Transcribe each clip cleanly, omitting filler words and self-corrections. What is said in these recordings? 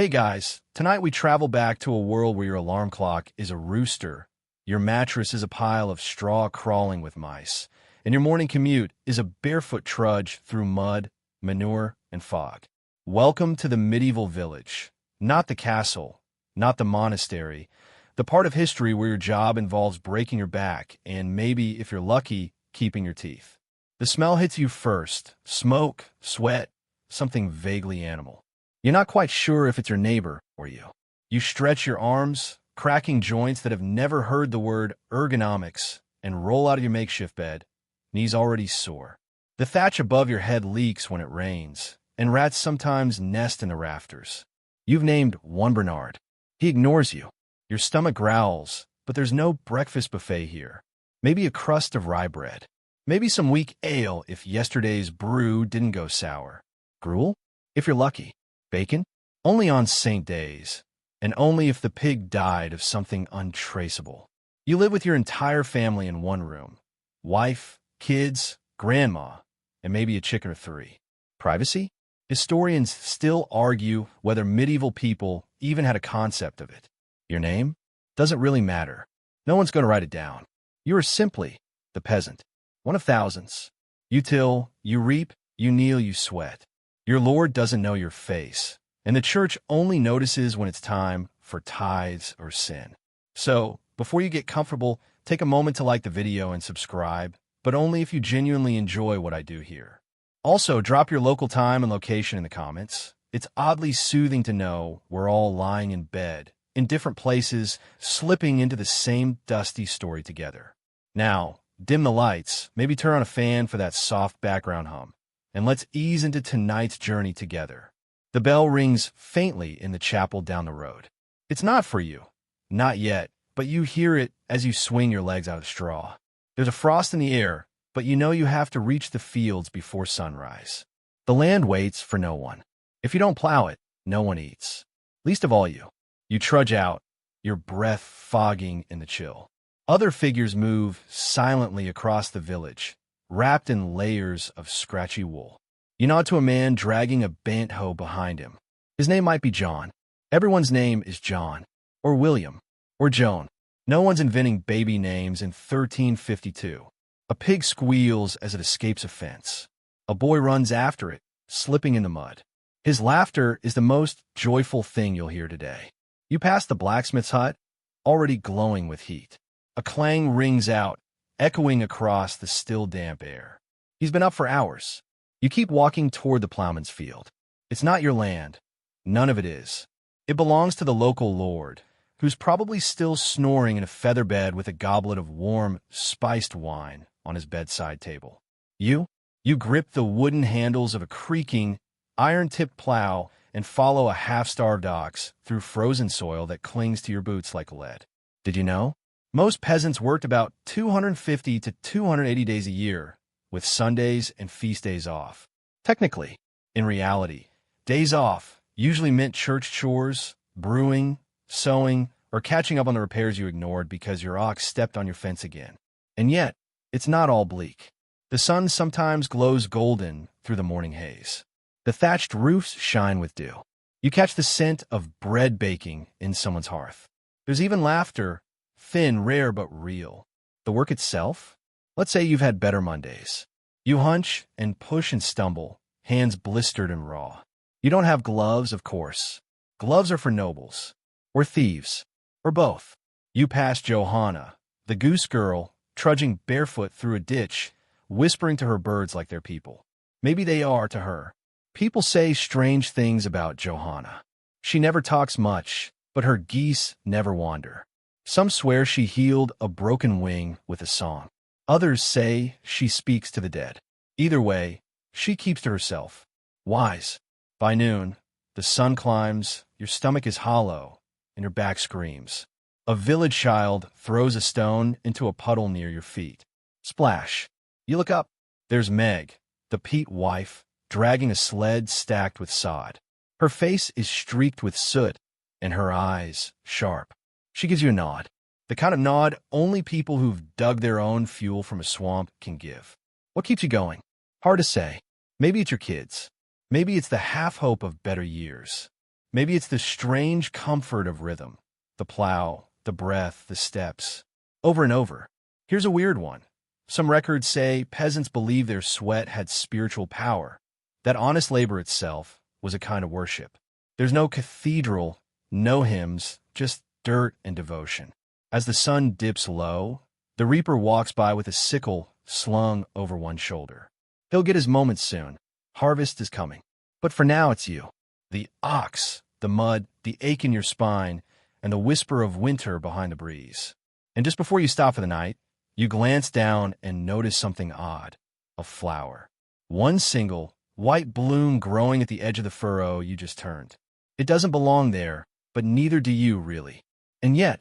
Hey guys, tonight we travel back to a world where your alarm clock is a rooster, your mattress is a pile of straw crawling with mice, and your morning commute is a barefoot trudge through mud, manure, and fog. Welcome to the medieval village, not the castle, not the monastery, the part of history where your job involves breaking your back and maybe, if you're lucky, keeping your teeth. The smell hits you first: smoke, sweat, something vaguely animal. You're not quite sure if it's your neighbor or you. You stretch your arms, cracking joints that have never heard the word ergonomics, and roll out of your makeshift bed, knees already sore. The thatch above your head leaks when it rains, and rats sometimes nest in the rafters. You've named one Bernard. He ignores you. Your stomach growls, but there's no breakfast buffet here. Maybe a crust of rye bread. Maybe some weak ale if yesterday's brew didn't go sour. Gruel? If you're lucky. Bacon? Only on saint days, and only if the pig died of something untraceable. You live with your entire family in one room. Wife, kids, grandma, and maybe a chicken or three. Privacy? Historians still argue whether medieval people even had a concept of it. Your name? Doesn't really matter. No one's going to write it down. You are simply the peasant, one of thousands. You till, you reap, you kneel, you sweat. Your Lord doesn't know your face, and the church only notices when it's time for tithes or sin. So, before you get comfortable, take a moment to like the video and subscribe, but only if you genuinely enjoy what I do here. Also, drop your local time and location in the comments. It's oddly soothing to know we're all lying in bed, in different places, slipping into the same dusty story together. Now, dim the lights, maybe turn on a fan for that soft background hum. And let's ease into tonight's journey together. The bell rings faintly in the chapel down the road. It's not for you. Not yet, but you hear it as you swing your legs out of straw. There's a frost in the air, but you know you have to reach the fields before sunrise. The land waits for no one. If you don't plow it, no one eats. Least of all you. You trudge out, your breath fogging in the chill. Other figures move silently across the village, wrapped in layers of scratchy wool. You nod to a man dragging a bent hoe behind him. His name might be John. Everyone's name is John, or William, or Joan. No one's inventing baby names in 1352. A pig squeals as it escapes a fence. A boy runs after it, slipping in the mud. His laughter is the most joyful thing you'll hear today. You pass the blacksmith's hut, already glowing with heat. A clang rings out, echoing across the still damp air. He's been up for hours. You keep walking toward the plowman's field. It's not your land. None of it is. It belongs to the local lord, who's probably still snoring in a feather bed with a goblet of warm, spiced wine on his bedside table. You grip the wooden handles of a creaking, iron-tipped plow and follow a half-starved ox through frozen soil that clings to your boots like lead. Did you know? Most peasants worked about 250 to 280 days a year, with Sundays and feast days off. Technically, in reality, days off usually meant church chores, brewing, sewing, or catching up on the repairs you ignored because your ox stepped on your fence again. And yet, it's not all bleak. The sun sometimes glows golden through the morning haze. The thatched roofs shine with dew. You catch the scent of bread baking in someone's hearth. There's even laughter, thin, rare, but real. The work itself? Let's say you've had better Mondays. You hunch and push and stumble, hands blistered and raw. You don't have gloves, of course. Gloves are for nobles, or thieves, or both. You pass Johanna, the goose girl, trudging barefoot through a ditch, whispering to her birds like they're people. Maybe they are to her. People say strange things about Johanna. She never talks much, but her geese never wander. Some swear she healed a broken wing with a song. Others say she speaks to the dead. Either way, she keeps to herself. Wise. By noon, the sun climbs, your stomach is hollow, and your back screams. A village child throws a stone into a puddle near your feet. Splash. You look up. There's Meg, the peat wife, dragging a sled stacked with sod. Her face is streaked with soot, and her eyes sharp. She gives you a nod. The kind of nod only people who've dug their own fuel from a swamp can give. What keeps you going? Hard to say. Maybe it's your kids. Maybe it's the half-hope of better years. Maybe it's the strange comfort of rhythm, the plow, the breath, the steps, over and over. Here's a weird one. Some records say peasants believe their sweat had spiritual power, that honest labor itself was a kind of worship. There's no cathedral, no hymns, just dirt and devotion. As the sun dips low, the reaper walks by with a sickle slung over one shoulder. He'll get his moment soon. Harvest is coming. But for now, it's you. The ox, the mud, the ache in your spine, and the whisper of winter behind the breeze. And just before you stop for the night, you glance down and notice something odd. A flower. One single, white bloom growing at the edge of the furrow you just turned. It doesn't belong there, but neither do you, really. And yet,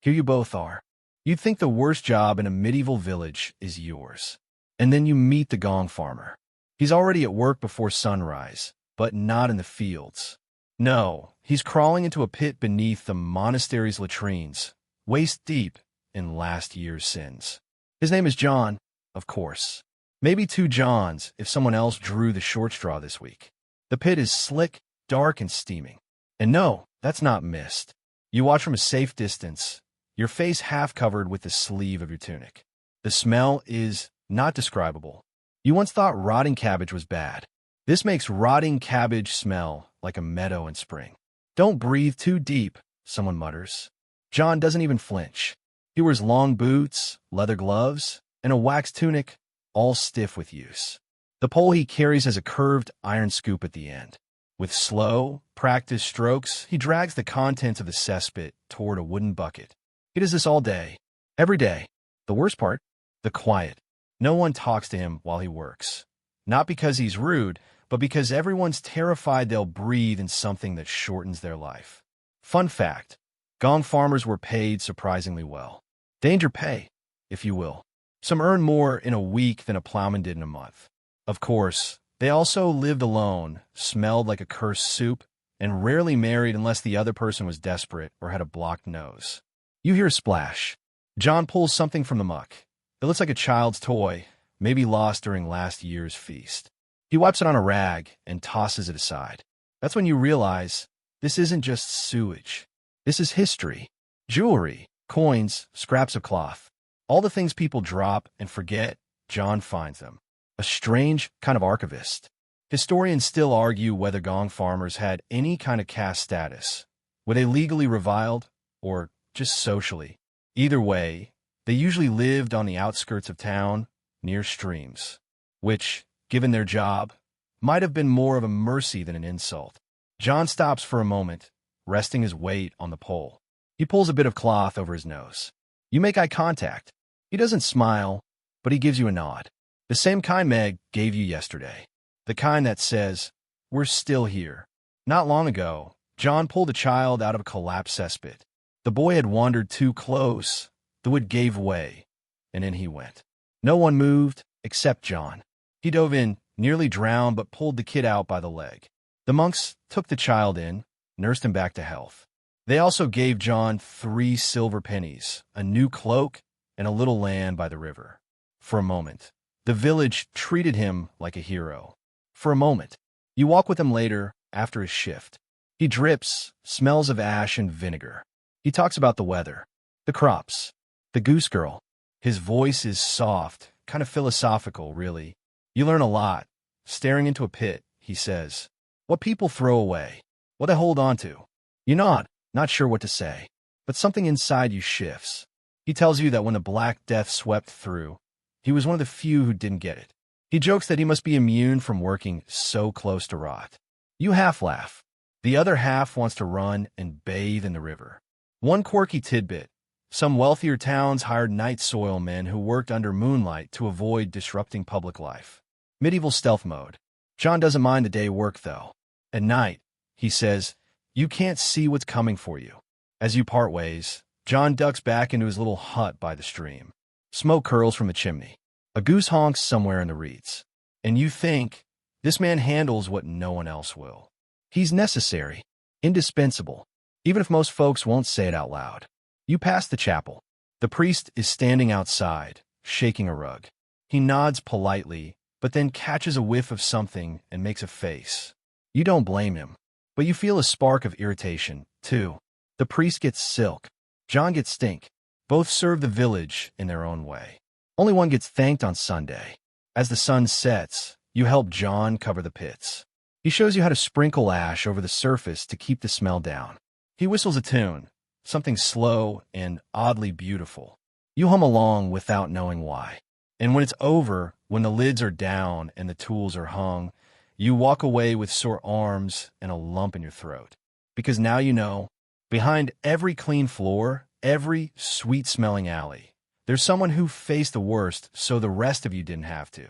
here you both are. You'd think the worst job in a medieval village is yours. And then you meet the gong farmer. He's already at work before sunrise, but not in the fields. No, he's crawling into a pit beneath the monastery's latrines, waist deep in last year's sins. His name is John, of course. Maybe two Johns if someone else drew the short straw this week. The pit is slick, dark, and steaming. And no, that's not mist. You watch from a safe distance, your face half covered with the sleeve of your tunic. The smell is not describable. You once thought rotting cabbage was bad. This makes rotting cabbage smell like a meadow in spring. Don't breathe too deep, someone mutters. John doesn't even flinch. He wears long boots, leather gloves, and a waxed tunic, all stiff with use. The pole he carries has a curved iron scoop at the end. With slow, practiced strokes, he drags the contents of the cesspit toward a wooden bucket. He does this all day, every day. The worst part? The quiet. No one talks to him while he works. Not because he's rude, but because everyone's terrified they'll breathe in something that shortens their life. Fun fact, gong farmers were paid surprisingly well. Danger pay, if you will. Some earn more in a week than a plowman did in a month. Of course, they also lived alone, smelled like a cursed soup, and rarely married unless the other person was desperate or had a blocked nose. You hear a splash. John pulls something from the muck. It looks like a child's toy, maybe lost during last year's feast. He wipes it on a rag and tosses it aside. That's when you realize this isn't just sewage. This is history. Jewelry, coins, scraps of cloth. All the things people drop and forget, John finds them. A strange kind of archivist. Historians still argue whether gong farmers had any kind of caste status. Were they legally reviled or just socially? Either way, they usually lived on the outskirts of town, near streams, which, given their job, might have been more of a mercy than an insult. John stops for a moment, resting his weight on the pole. He pulls a bit of cloth over his nose. You make eye contact. He doesn't smile, but he gives you a nod. The same kind Meg gave you yesterday. The kind that says, "We're still here." Not long ago, John pulled a child out of a collapsed cesspit. The boy had wandered too close. The wood gave way, and in he went. No one moved except John. He dove in, nearly drowned, but pulled the kid out by the leg. The monks took the child in, nursed him back to health. They also gave John 3 silver pennies, a new cloak, and a little land by the river. For a moment, the village treated him like a hero. For a moment. You walk with him later, after his shift. He drips, smells of ash and vinegar. He talks about the weather, the crops, the goose girl. His voice is soft, kind of philosophical, really. You learn a lot. Staring into a pit, he says, what people throw away, what they hold on to. You nod, not sure what to say, but something inside you shifts. He tells you that when the Black Death swept through, he was one of the few who didn't get it. He jokes that he must be immune from working so close to rot. You half laugh. The other half wants to run and bathe in the river. One quirky tidbit. Some wealthier towns hired night soil men who worked under moonlight to avoid disrupting public life. Medieval stealth mode. John doesn't mind the day work, though. At night, he says, you can't see what's coming for you. As you part ways, John ducks back into his little hut by the stream. Smoke curls from the chimney. A goose honks somewhere in the reeds. And you think, this man handles what no one else will. He's necessary, indispensable, even if most folks won't say it out loud. You pass the chapel. The priest is standing outside, shaking a rug. He nods politely, but then catches a whiff of something and makes a face. You don't blame him, But you feel a spark of irritation, too. The priest gets silk. John gets stink. Both serve the village in their own way. Only one gets thanked on Sunday. As the sun sets, you help John cover the pits. He shows you how to sprinkle ash over the surface to keep the smell down. He whistles a tune, something slow and oddly beautiful. You hum along without knowing why. And when it's over, when the lids are down and the tools are hung, you walk away with sore arms and a lump in your throat. Because now you know, behind every clean floor, every sweet-smelling alley, there's someone who faced the worst so the rest of you didn't have to.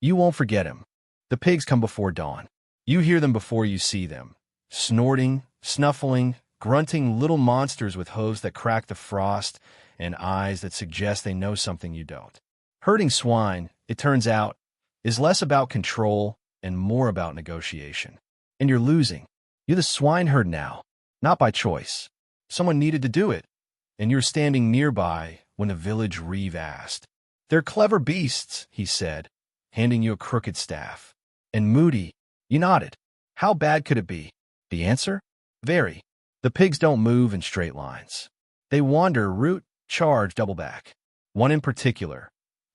You won't forget him. The pigs come before dawn. You hear them before you see them, snorting, snuffling, grunting little monsters with hooves that crack the frost and eyes that suggest they know something you don't. Herding swine, it turns out, is less about control and more about negotiation. And you're losing. You're the swineherd now, not by choice. Someone needed to do it, and you're standing nearby when the village reeve asked. "They're clever beasts," he said, handing you a crooked staff. And moody, you nodded. How bad could it be? The answer? Very. The pigs don't move in straight lines. They wander root, charge, double back. One in particular,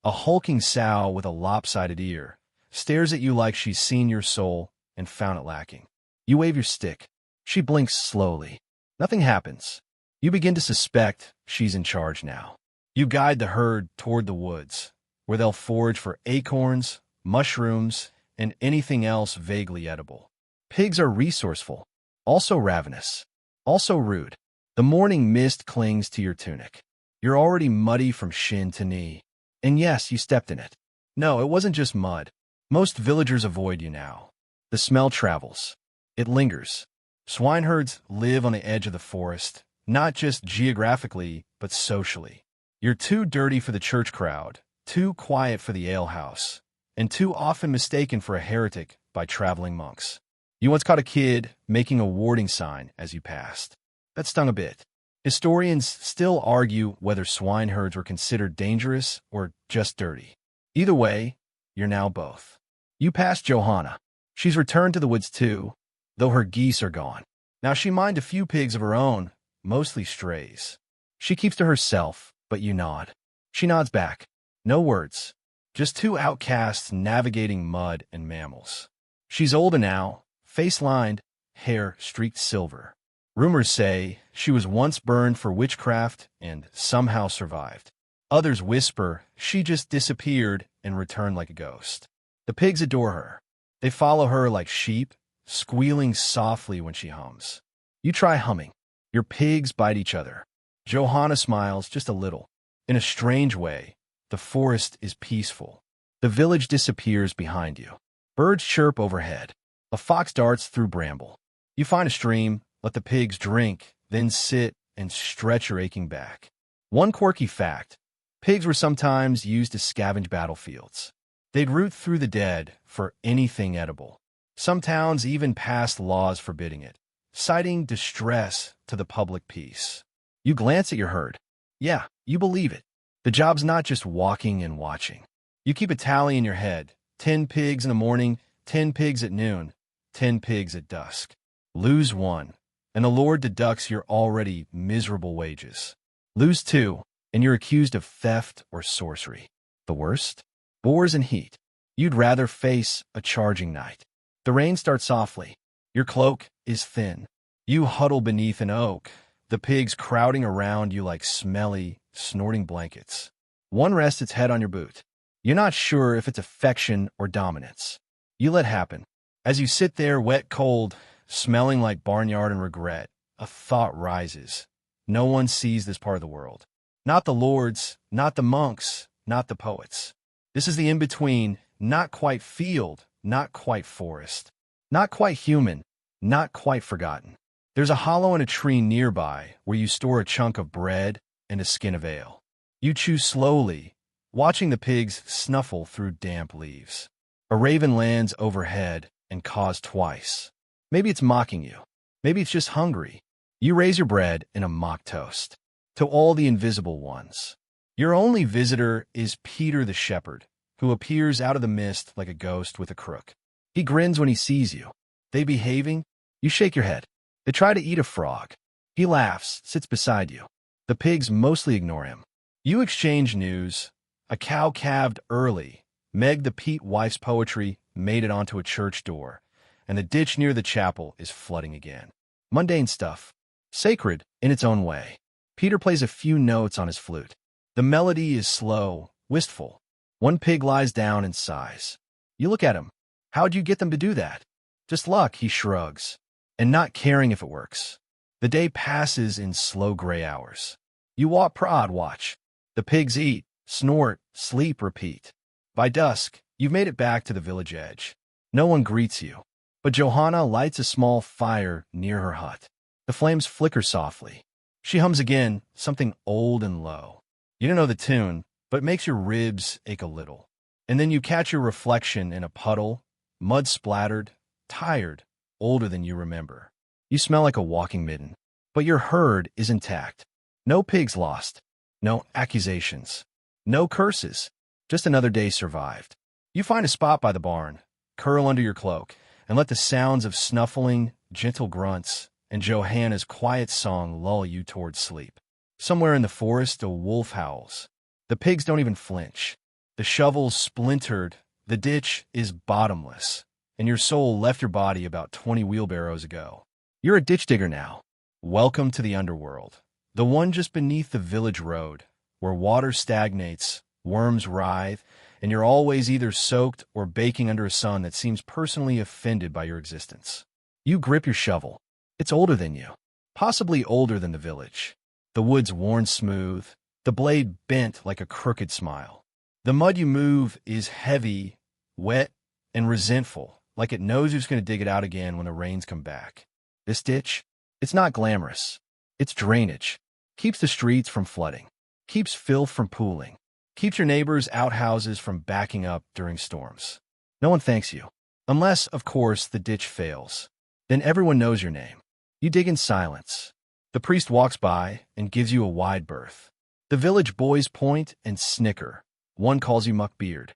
a hulking sow with a lopsided ear, stares at you like she's seen your soul and found it lacking. You wave your stick. She blinks slowly. Nothing happens. You begin to suspect she's in charge now. You guide the herd toward the woods, where they'll forage for acorns, mushrooms, and anything else vaguely edible. Pigs are resourceful, also ravenous, also rude. The morning mist clings to your tunic. You're already muddy from shin to knee. And yes, you stepped in it. No, it wasn't just mud. Most villagers avoid you now. The smell travels. It lingers. Swineherds live on the edge of the forest, not just geographically, but socially. You're too dirty for the church crowd, too quiet for the alehouse, and too often mistaken for a heretic by traveling monks. You once caught a kid making a warding sign as you passed. That stung a bit. Historians still argue whether swineherds were considered dangerous or just dirty. Either way, you're now both. You pass Johanna. She's returned to the woods too, though her geese are gone. Now she mined a few pigs of her own, mostly strays. She keeps to herself, but you nod. She nods back. No words. Just two outcasts navigating mud and mammals. She's older now, face-lined, hair streaked silver. Rumors say she was once burned for witchcraft and somehow survived. Others whisper she just disappeared and returned like a ghost. The pigs adore her. They follow her like sheep, squealing softly when she hums. You try humming. Your pigs bite each other. Johanna smiles just a little. In a strange way, the forest is peaceful. The village disappears behind you. Birds chirp overhead. A fox darts through bramble. You find a stream, let the pigs drink, then sit and stretch your aching back. One quirky fact: pigs were sometimes used to scavenge battlefields. They'd root through the dead for anything edible. Some towns even passed laws forbidding it, citing distress to the public peace. You glance at your herd. Yeah, you believe it. The job's not just walking and watching. You keep a tally in your head. 10 pigs in the morning, 10 pigs at noon, 10 pigs at dusk. Lose one, and the Lord deducts your already miserable wages. Lose two, and you're accused of theft or sorcery. The worst? Boars and heat. You'd rather face a charging night. The rain starts softly. Your cloak is thin. You huddle beneath an oak, the pigs crowding around you like smelly, snorting blankets. One rests its head on your boot. You're not sure if it's affection or dominance. You let happen. As you sit there wet, cold, smelling like barnyard and regret, a thought rises. No one sees this part of the world. Not the lords, not the monks, not the poets. This is the in-between, not quite field, not quite forest, not quite human, not quite forgotten. There's a hollow in a tree nearby where you store a chunk of bread and a skin of ale. You chew slowly, watching the pigs snuffle through damp leaves. A raven lands overhead and caws twice. Maybe it's mocking you. Maybe it's just hungry. You raise your bread in a mock toast to all the invisible ones. Your only visitor is Peter the shepherd, who appears out of the mist like a ghost with a crook. He grins when he sees you. They behaving? You shake your head. They try to eat a frog. He laughs, sits beside you. The pigs mostly ignore him. You exchange news. A cow calved early. Meg the Peat wife's poetry made it onto a church door, and the ditch near the chapel is flooding again. Mundane stuff. Sacred in its own way. Peter plays a few notes on his flute. The melody is slow, wistful. One pig lies down and sighs. You look at him. How'd you get them to do that? Just luck, he shrugs, and not caring if it works. The day passes in slow gray hours. You watch. The pigs eat, snort, sleep, repeat. By dusk, you've made it back to the village edge. No one greets you, but Johanna lights a small fire near her hut. The flames flicker softly. She hums again, something old and low. You don't know the tune, but it makes your ribs ache a little. And then you catch your reflection in a puddle, mud-splattered, tired, older than you remember. You smell like a walking midden, but your herd is intact. No pigs lost, no accusations, no curses, just another day survived. You find a spot by the barn, curl under your cloak, and let the sounds of snuffling, gentle grunts, and Johanna's quiet song lull you towards sleep. Somewhere in the forest, a wolf howls. The pigs don't even flinch. The shovel's splintered, the ditch is bottomless, and your soul left your body about 20 wheelbarrows ago. You're a ditch digger now. Welcome to the underworld, the one just beneath the village road, where water stagnates, worms writhe, and you're always either soaked or baking under a sun that seems personally offended by your existence. You grip your shovel. It's older than you, possibly older than the village. The wood's worn smooth, the blade bent like a crooked smile. The mud you move is heavy, wet, and resentful, like it knows who's going to dig it out again when the rains come back. This ditch, it's not glamorous. It's drainage. Keeps the streets from flooding. Keeps filth from pooling. Keeps your neighbors' outhouses from backing up during storms. No one thanks you. Unless, of course, the ditch fails. Then everyone knows your name. You dig in silence. The priest walks by and gives you a wide berth. The village boys point and snicker. One calls you Muckbeard.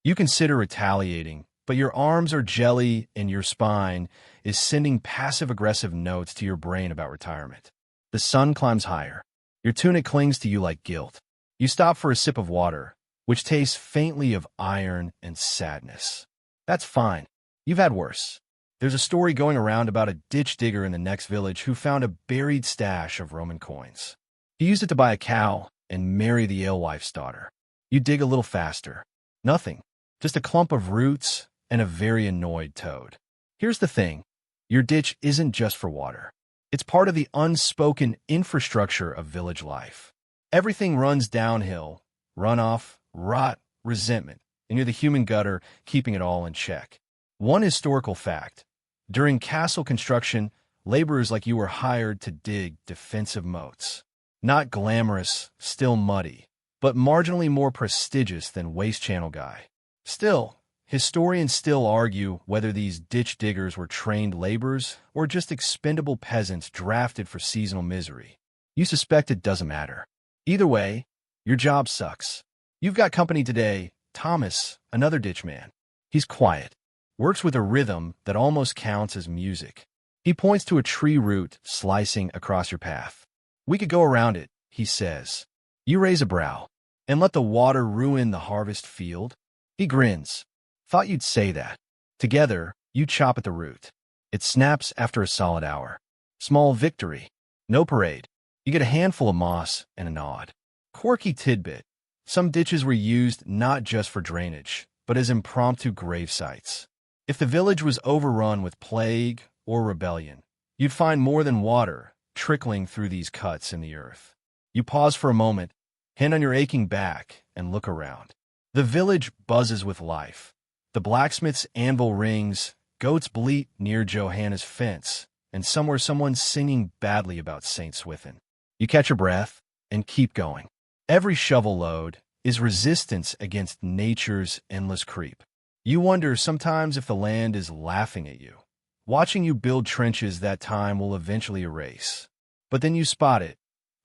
You consider retaliating, but your arms are jelly and your spine is sending passive-aggressive notes to your brain about retirement. The sun climbs higher. Your tunic clings to you like guilt. You stop for a sip of water, which tastes faintly of iron and sadness. That's fine. You've had worse. There's a story going around about a ditch digger in the next village who found a buried stash of Roman coins. He used it to buy a cow and marry the alewife's daughter. You dig a little faster. Nothing. Just a clump of roots and a very annoyed toad. Here's the thing. Your ditch isn't just for water. It's part of the unspoken infrastructure of village life. Everything runs downhill. Runoff, rot, resentment, and you're the human gutter keeping it all in check. One historical fact. During castle construction, laborers like you were hired to dig defensive moats. Not glamorous, still muddy, but marginally more prestigious than Waste Channel guy. Still, historians still argue whether these ditch diggers were trained laborers or just expendable peasants drafted for seasonal misery. You suspect it doesn't matter. Either way, your job sucks. You've got company today, Thomas, another ditch man. He's quiet. Works with a rhythm that almost counts as music. He points to a tree root slicing across your path. We could go around it, he says. You raise a brow. And let the water ruin the harvest field? He grins. Thought you'd say that. Together, you chop at the root. It snaps after a solid hour. Small victory. No parade. You get a handful of moss and a nod. Quirky tidbit. Some ditches were used not just for drainage, but as impromptu grave sites. If the village was overrun with plague or rebellion, you'd find more than water trickling through these cuts in the earth. You pause for a moment, hand on your aching back, and look around. The village buzzes with life. The blacksmith's anvil rings, goats bleat near Johanna's fence, and somewhere someone's singing badly about Saint Swithin. You catch your breath and keep going. Every shovel load is resistance against nature's endless creep. You wonder sometimes if the land is laughing at you, watching you build trenches that time will eventually erase. But then you spot it,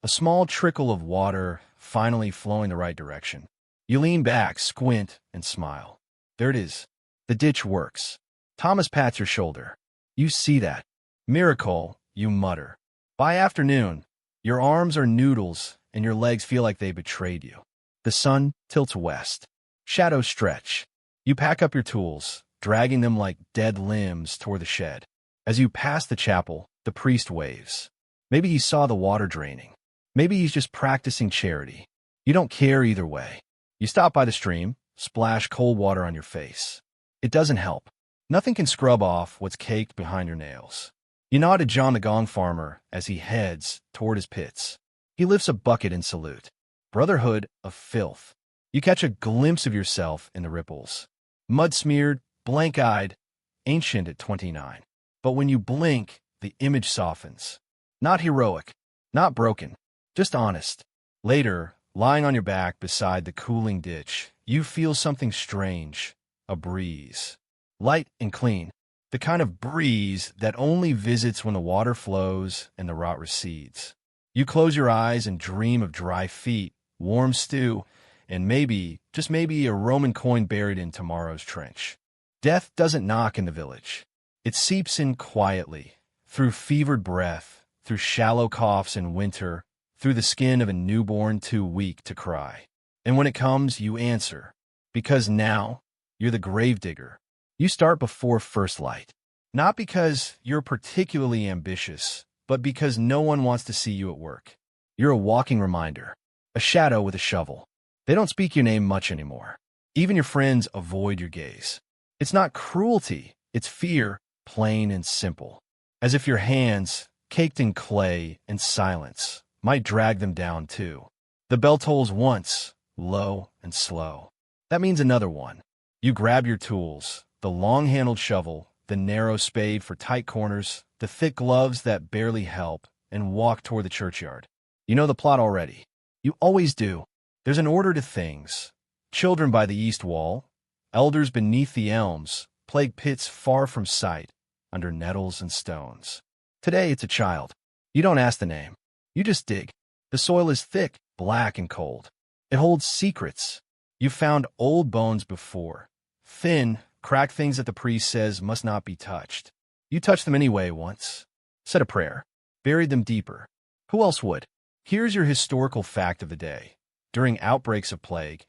a small trickle of water finally flowing the right direction. You lean back, squint, and smile. There it is. The ditch works. Thomas pats your shoulder. You see that. Miracle, you mutter. By afternoon, your arms are noodles and your legs feel like they betrayed you. The sun tilts west. Shadows stretch. You pack up your tools, dragging them like dead limbs toward the shed. As you pass the chapel, the priest waves. Maybe he saw the water draining. Maybe he's just practicing charity. You don't care either way. You stop by the stream, splash cold water on your face. It doesn't help. Nothing can scrub off what's caked behind your nails. You nod to John the gong farmer as he heads toward his pits. He lifts a bucket in salute. Brotherhood of filth. You catch a glimpse of yourself in the ripples. Mud-smeared, blank-eyed, ancient at 29. But when you blink, the image softens. Not heroic, not broken, just honest. Later, lying on your back beside the cooling ditch, you feel something strange, a breeze. Light and clean, the kind of breeze that only visits when the water flows and the rot recedes. You close your eyes and dream of dry feet, warm stew, and maybe, just maybe, a Roman coin buried in tomorrow's trench. Death doesn't knock in the village. It seeps in quietly, through fevered breath, through shallow coughs in winter, through the skin of a newborn too weak to cry. And when it comes, you answer. Because now, you're the gravedigger. You start before first light. Not because you're particularly ambitious, but because no one wants to see you at work. You're a walking reminder, a shadow with a shovel. They don't speak your name much anymore. Even your friends avoid your gaze. It's not cruelty, it's fear, plain and simple. As if your hands, caked in clay and silence, might drag them down too. The bell tolls once, low and slow. That means another one. You grab your tools, the long-handled shovel, the narrow spade for tight corners, the thick gloves that barely help, and walk toward the churchyard. You know the plot already. You always do. There's an order to things. Children by the east wall, elders beneath the elms, plague pits far from sight, under nettles and stones. Today it's a child. You don't ask the name. You just dig. The soil is thick, black, and cold. It holds secrets. You've found old bones before. Thin, cracked things that the priest says must not be touched. You touched them anyway once. Said a prayer. Buried them deeper. Who else would? Here's your historical fact of the day. During outbreaks of plague,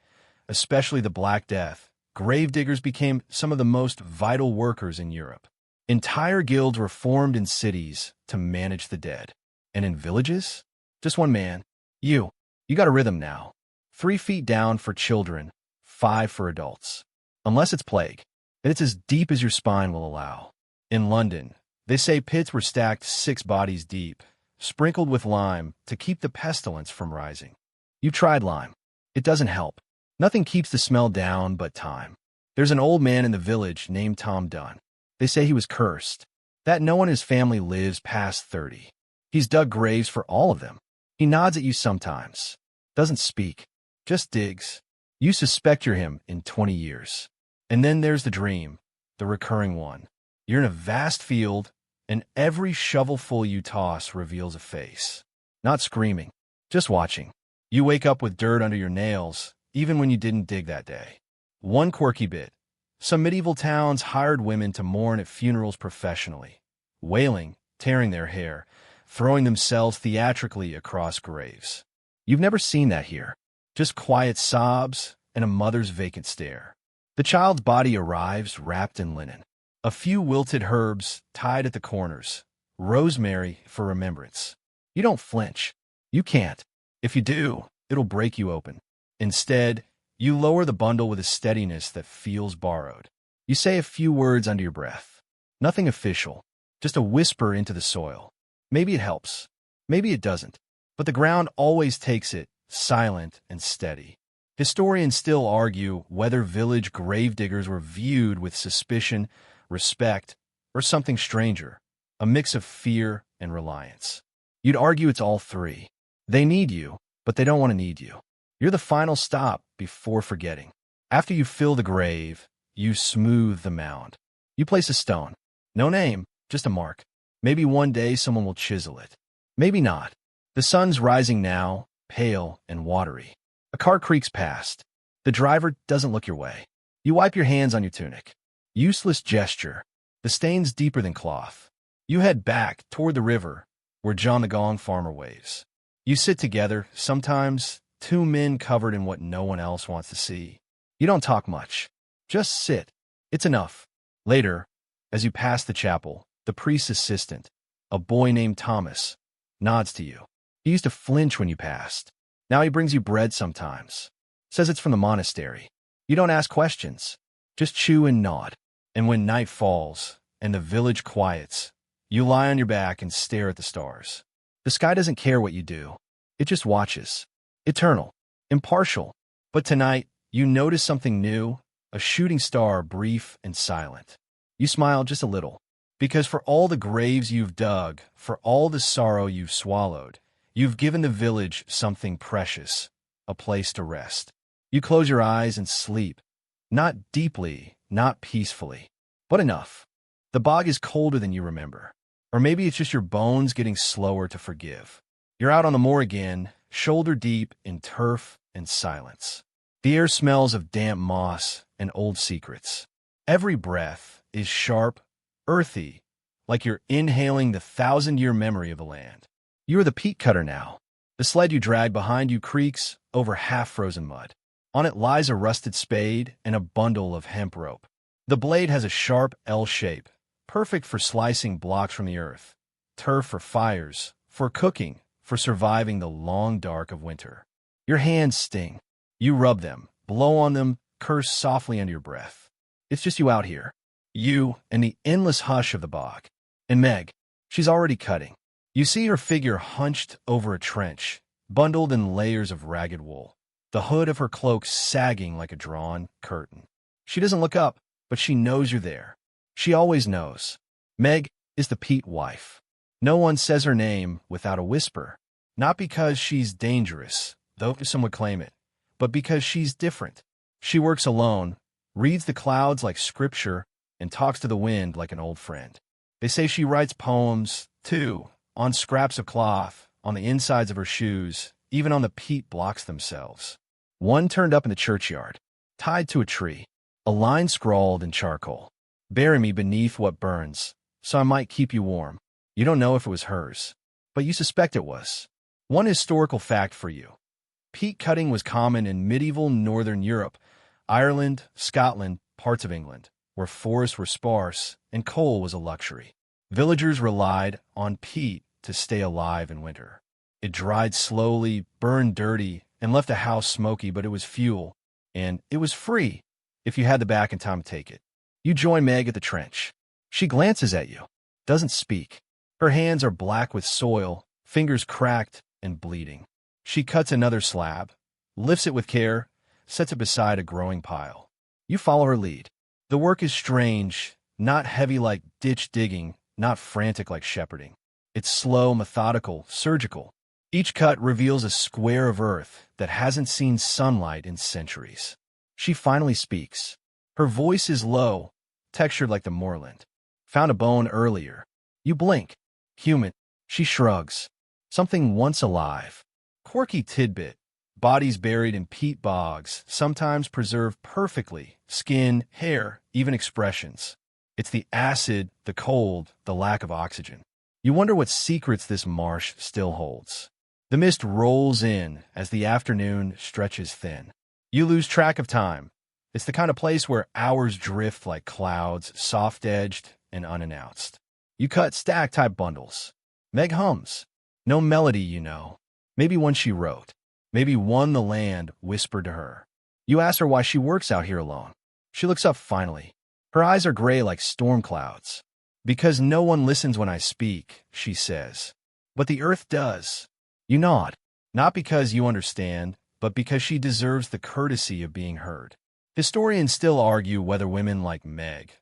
especially the Black Death, gravediggers became some of the most vital workers in Europe. Entire guilds were formed in cities to manage the dead. And in villages? Just one man. You. You got a rhythm now. 3 feet down for children, 5 for adults. Unless it's plague, and it's as deep as your spine will allow. In London, they say pits were stacked 6 bodies deep, sprinkled with lime to keep the pestilence from rising. You've tried lime. It doesn't help. Nothing keeps the smell down but time. There's an old man in the village named Tom Dunn. They say he was cursed, that no one in his family lives past 30. He's dug graves for all of them. He nods at you sometimes. Doesn't speak. Just digs. You suspect you're him in 20 years. And then there's the dream, the recurring one. You're in a vast field, and every shovelful you toss reveals a face. Not screaming, just watching. You wake up with dirt under your nails, even when you didn't dig that day. One quirky bit. Some medieval towns hired women to mourn at funerals professionally, wailing, tearing their hair, throwing themselves theatrically across graves. You've never seen that here. Just quiet sobs and a mother's vacant stare. The child's body arrives wrapped in linen. A few wilted herbs tied at the corners. Rosemary for remembrance. You don't flinch. You can't. If you do, it'll break you open. Instead, you lower the bundle with a steadiness that feels borrowed. You say a few words under your breath. Nothing official, just a whisper into the soil. Maybe it helps. Maybe it doesn't. But the ground always takes it, silent and steady. Historians still argue whether village gravediggers were viewed with suspicion, respect, or something stranger, a mix of fear and reliance. You'd argue it's all three. They need you, but they don't want to need you. You're the final stop before forgetting. After you fill the grave, you smooth the mound. You place a stone. No name, just a mark. Maybe one day someone will chisel it. Maybe not. The sun's rising now, pale and watery. A car creaks past. The driver doesn't look your way. You wipe your hands on your tunic. Useless gesture. The stain's deeper than cloth. You head back toward the river, where John the Gong farmer waves. You sit together, sometimes two men covered in what no one else wants to see. You don't talk much. Just sit. It's enough. Later, as you pass the chapel, the priest's assistant, a boy named Thomas, nods to you. He used to flinch when you passed. Now he brings you bread sometimes. Says it's from the monastery. You don't ask questions. Just chew and nod. And when night falls and the village quiets, you lie on your back and stare at the stars. The sky doesn't care what you do. It just watches. Eternal. Impartial. But tonight, you notice something new, a shooting star, brief and silent. You smile just a little, because for all the graves you've dug, for all the sorrow you've swallowed, you've given the village something precious, a place to rest. You close your eyes and sleep. Not deeply, not peacefully, but enough. The bog is colder than you remember. Or maybe it's just your bones getting slower to forgive. You're out on the moor again, shoulder deep in turf and silence. The air smells of damp moss and old secrets. Every breath is sharp, earthy, like you're inhaling the 1,000-year memory of the land. You are the peat cutter now. The sled you drag behind you creaks over half-frozen mud. On it lies a rusted spade and a bundle of hemp rope. The blade has a sharp L shape, perfect for slicing blocks from the earth. Turf for fires, for cooking, for surviving the long dark of winter. Your hands sting. You rub them, blow on them, curse softly under your breath. It's just you out here. You and the endless hush of the bog. And Meg, she's already cutting. You see her figure hunched over a trench, bundled in layers of ragged wool, the hood of her cloak sagging like a drawn curtain. She doesn't look up, but she knows you're there. She always knows. Meg is the peat wife. No one says her name without a whisper, not because she's dangerous, though some would claim it, but because she's different. She works alone, reads the clouds like scripture, and talks to the wind like an old friend. They say she writes poems, too, on scraps of cloth, on the insides of her shoes, even on the peat blocks themselves. One turned up in the churchyard, tied to a tree, a line scrawled in charcoal. Bury me beneath what burns, so I might keep you warm. You don't know if it was hers, but you suspect it was. One historical fact for you. Peat cutting was common in medieval northern Europe, Ireland, Scotland, parts of England, where forests were sparse and coal was a luxury. Villagers relied on peat to stay alive in winter. It dried slowly, burned dirty, and left a house smoky, but it was fuel, and it was free if you had the back and time to take it. You join Meg at the trench. She glances at you, doesn't speak. Her hands are black with soil, fingers cracked and bleeding. She cuts another slab, lifts it with care, sets it beside a growing pile. You follow her lead. The work is strange, not heavy like ditch digging, not frantic like shepherding. It's slow, methodical, surgical. Each cut reveals a square of earth that hasn't seen sunlight in centuries. She finally speaks. Her voice is low, textured like the moorland. Found a bone earlier. You blink. Human. She shrugs. Something once alive. Quirky tidbit. Bodies buried in peat bogs, sometimes preserved perfectly. Skin, hair, even expressions. It's the acid, the cold, the lack of oxygen. You wonder what secrets this marsh still holds. The mist rolls in as the afternoon stretches thin. You lose track of time. It's the kind of place where hours drift like clouds, soft-edged and unannounced. You cut stack-type bundles. Meg hums. No melody, you know. Maybe one she wrote. Maybe one the land whispered to her. You ask her why she works out here alone. She looks up finally. Her eyes are gray like storm clouds. Because no one listens when I speak, she says. But the earth does. You nod. Not because you understand, but because she deserves the courtesy of being heard. Historians still argue whether women like Meg,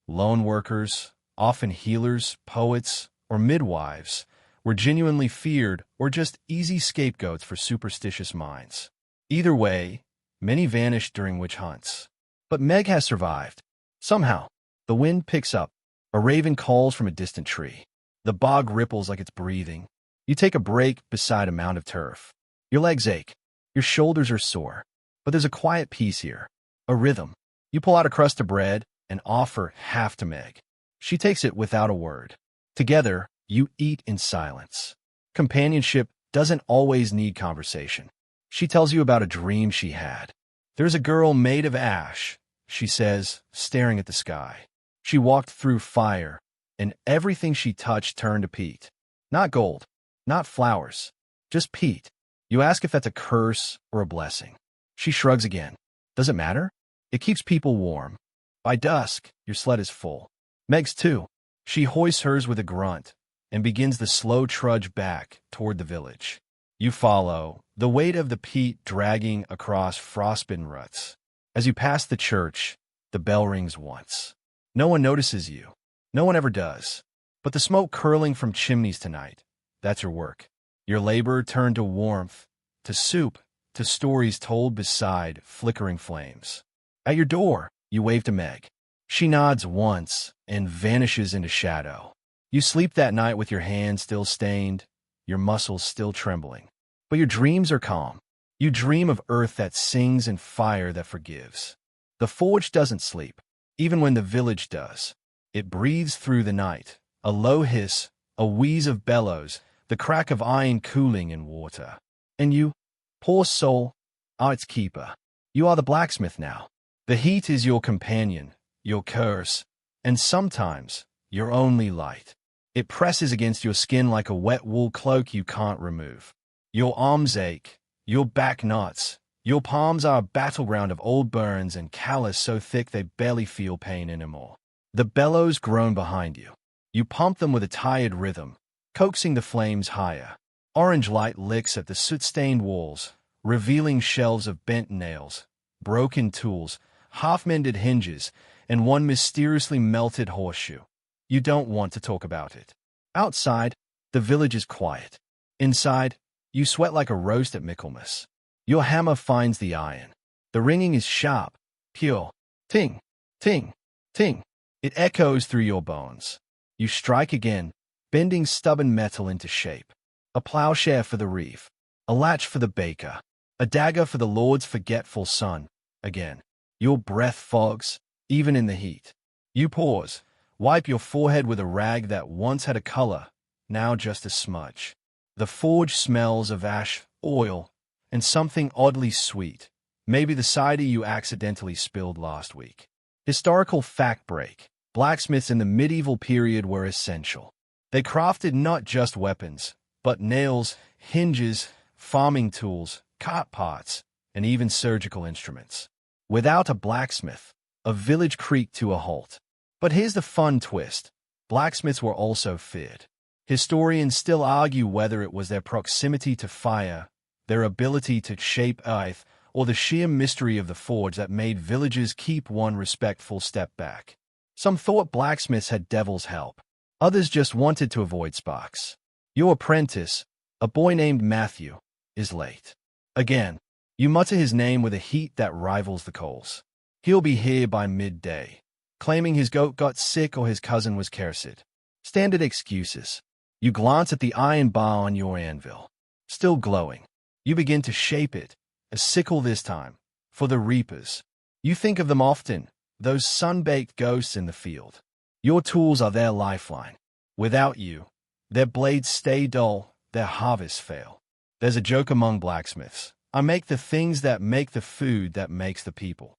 lone workers, often healers, poets, or midwives, were genuinely feared or just easy scapegoats for superstitious minds. Either way, many vanished during witch hunts. But Meg has survived. Somehow, the wind picks up. A raven calls from a distant tree. The bog ripples like it's breathing. You take a break beside a mound of turf. Your legs ache. Your shoulders are sore. But there's a quiet peace here. A rhythm. You pull out a crust of bread and offer half to Meg. She takes it without a word. Together, you eat in silence. Companionship doesn't always need conversation. She tells you about a dream she had. There's a girl made of ash, she says, staring at the sky. She walked through fire, and everything she touched turned to peat. Not gold, not flowers, just peat. You ask if that's a curse or a blessing. She shrugs again. Does it matter? It keeps people warm. By dusk, your sled is full. Meg's too. She hoists hers with a grunt and begins the slow trudge back toward the village. You follow, the weight of the peat dragging across frostbitten ruts. As you pass the church, the bell rings once. No one notices you. No one ever does. But the smoke curling from chimneys tonight, that's your work. Your labor turned to warmth, to soup, to stories told beside flickering flames. At your door, you wave to Meg. She nods once and vanishes into shadow. You sleep that night with your hands still stained, your muscles still trembling. But your dreams are calm. You dream of earth that sings and fire that forgives. The forge doesn't sleep, even when the village does. It breathes through the night, a low hiss, a wheeze of bellows, the crack of iron cooling in water. And you, poor soul, are its keeper. You are the blacksmith now. The heat is your companion, your curse, and sometimes your only light. It presses against your skin like a wet wool cloak you can't remove. Your arms ache, your back knots, your palms are a battleground of old burns and callus so thick they barely feel pain anymore. The bellows groan behind you. You pump them with a tired rhythm, coaxing the flames higher. Orange light licks at the soot-stained walls, revealing shelves of bent nails, broken tools, half-mended hinges, and one mysteriously melted horseshoe. You don't want to talk about it. Outside, the village is quiet. Inside, you sweat like a roast at Michaelmas. Your hammer finds the iron. The ringing is sharp, pure. Ting, ting, ting. It echoes through your bones. You strike again, bending stubborn metal into shape. A plowshare for the reeve, a latch for the baker, a dagger for the Lord's forgetful son. Again, your breath fogs, even in the heat. You pause, wipe your forehead with a rag that once had a color, now just a smudge. The forge smells of ash, oil, and something oddly sweet, maybe the cider you accidentally spilled last week. Historical fact break. Blacksmiths in the medieval period were essential. They crafted not just weapons, but nails, hinges, farming tools, cart parts, and even surgical instruments. Without a blacksmith, a village creaked to a halt. But here's the fun twist. Blacksmiths were also feared. Historians still argue whether it was their proximity to fire, their ability to shape earth, or the sheer mystery of the forge that made villagers keep one respectful step back. Some thought blacksmiths had devil's help. Others just wanted to avoid sparks. Your apprentice, a boy named Matthew, is late. Again, you mutter his name with a heat that rivals the coals. He'll be here by midday, claiming his goat got sick or his cousin was cursed. Standard excuses. You glance at the iron bar on your anvil. Still glowing. You begin to shape it, a sickle this time, for the reapers. You think of them often, those sun-baked ghosts in the field. Your tools are their lifeline. Without you, their blades stay dull, their harvests fail. There's a joke among blacksmiths. I make the things that make the food that makes the people.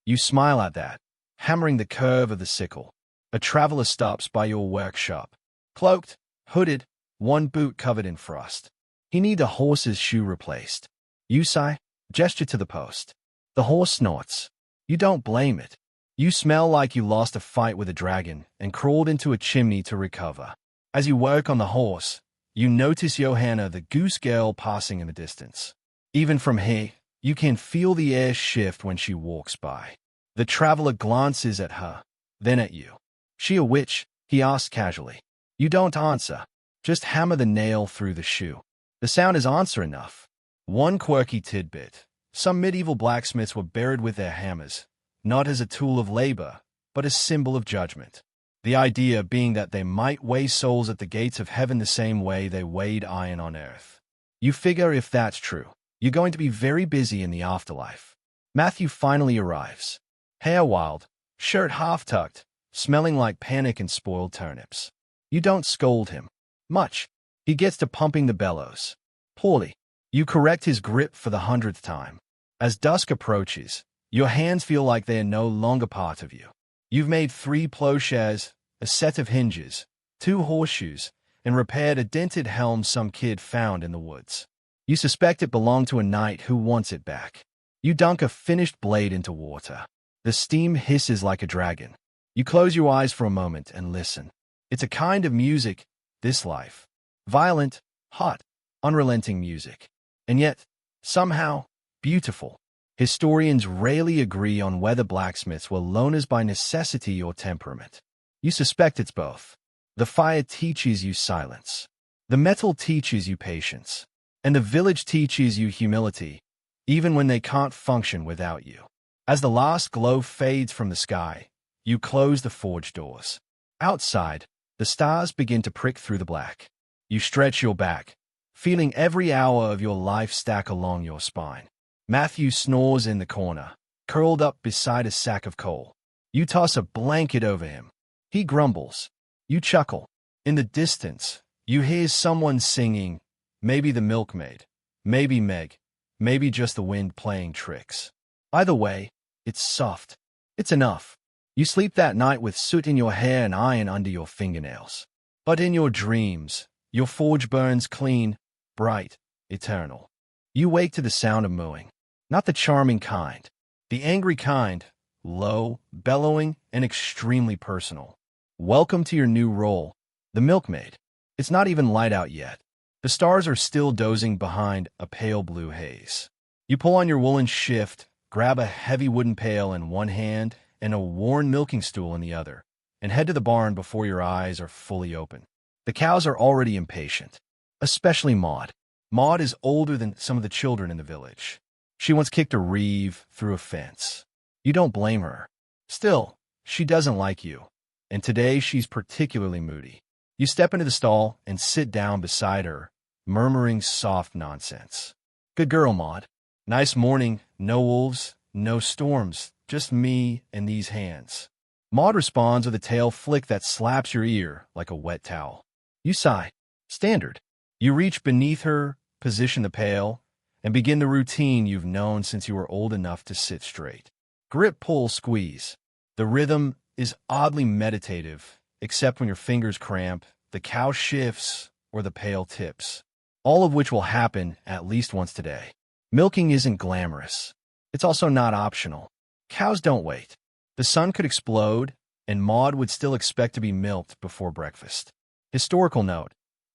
You smile at that, hammering the curve of the sickle. A traveler stops by your workshop. Cloaked, hooded, one boot covered in frost. He needs a horse's shoe replaced. You sigh, gesture to the post. The horse snorts. You don't blame it. You smell like you lost a fight with a dragon and crawled into a chimney to recover. As you work on the horse, you notice Johanna, the goose girl, passing in the distance. Even from here, you can feel the air shift when she walks by. The traveler glances at her, then at you. She a witch? He asks casually. You don't answer. Just hammer the nail through the shoe. The sound is answer enough. One quirky tidbit. Some medieval blacksmiths were buried with their hammers, not as a tool of labor, but a symbol of judgment. The idea being that they might weigh souls at the gates of heaven the same way they weighed iron on earth. You figure if that's true, you're going to be very busy in the afterlife. Matthew finally arrives. Hair wild, shirt half-tucked, smelling like panic and spoiled turnips. You don't scold him. Much. He gets to pumping the bellows. Poorly. You correct his grip for the 100th time. As dusk approaches, your hands feel like they are no longer part of you. You've made 3 plowshares, a set of hinges, 2 horseshoes, and repaired a dented helm some kid found in the woods. You suspect it belonged to a knight who wants it back. You dunk a finished blade into water. The steam hisses like a dragon. You close your eyes for a moment and listen. It's a kind of music, this life. Violent, hot, unrelenting music. And yet, somehow, beautiful. Historians rarely agree on whether blacksmiths were loners by necessity or temperament. You suspect it's both. The fire teaches you silence. The metal teaches you patience. And the village teaches you humility, even when they can't function without you. As the last glow fades from the sky, you close the forge doors. Outside, the stars begin to prick through the black. You stretch your back, feeling every hour of your life stack along your spine. Matthew snores in the corner, curled up beside a sack of coal. You toss a blanket over him. He grumbles. You chuckle. In the distance, you hear someone singing, maybe the milkmaid, maybe Meg, maybe just the wind playing tricks. Either way, it's soft. It's enough. You sleep that night with soot in your hair and iron under your fingernails. But in your dreams, your forge burns clean, bright, eternal. You wake to the sound of mooing. Not the charming kind. The angry kind, low, bellowing, and extremely personal. Welcome to your new role, the milkmaid. It's not even light out yet. The stars are still dozing behind a pale blue haze. You pull on your woolen shift, grab a heavy wooden pail in one hand and a worn milking stool in the other, and head to the barn before your eyes are fully open. The cows are already impatient, especially Maud. Maud is older than some of the children in the village. She once kicked a reeve through a fence. You don't blame her. Still, she doesn't like you, and today she's particularly moody. You step into the stall and sit down beside her, murmuring soft nonsense. Good girl, Maud. Nice morning, no wolves, no storms, just me and these hands. Maud responds with a tail flick that slaps your ear like a wet towel. You sigh. Standard. You reach beneath her, position the pail, and begin the routine you've known since you were old enough to sit straight. Grip, pull, squeeze. The rhythm is oddly meditative, except when your fingers cramp, the cow shifts, or the pail tips. All of which will happen at least once today. Milking isn't glamorous. It's also not optional. Cows don't wait. The sun could explode, and Maud would still expect to be milked before breakfast. Historical note.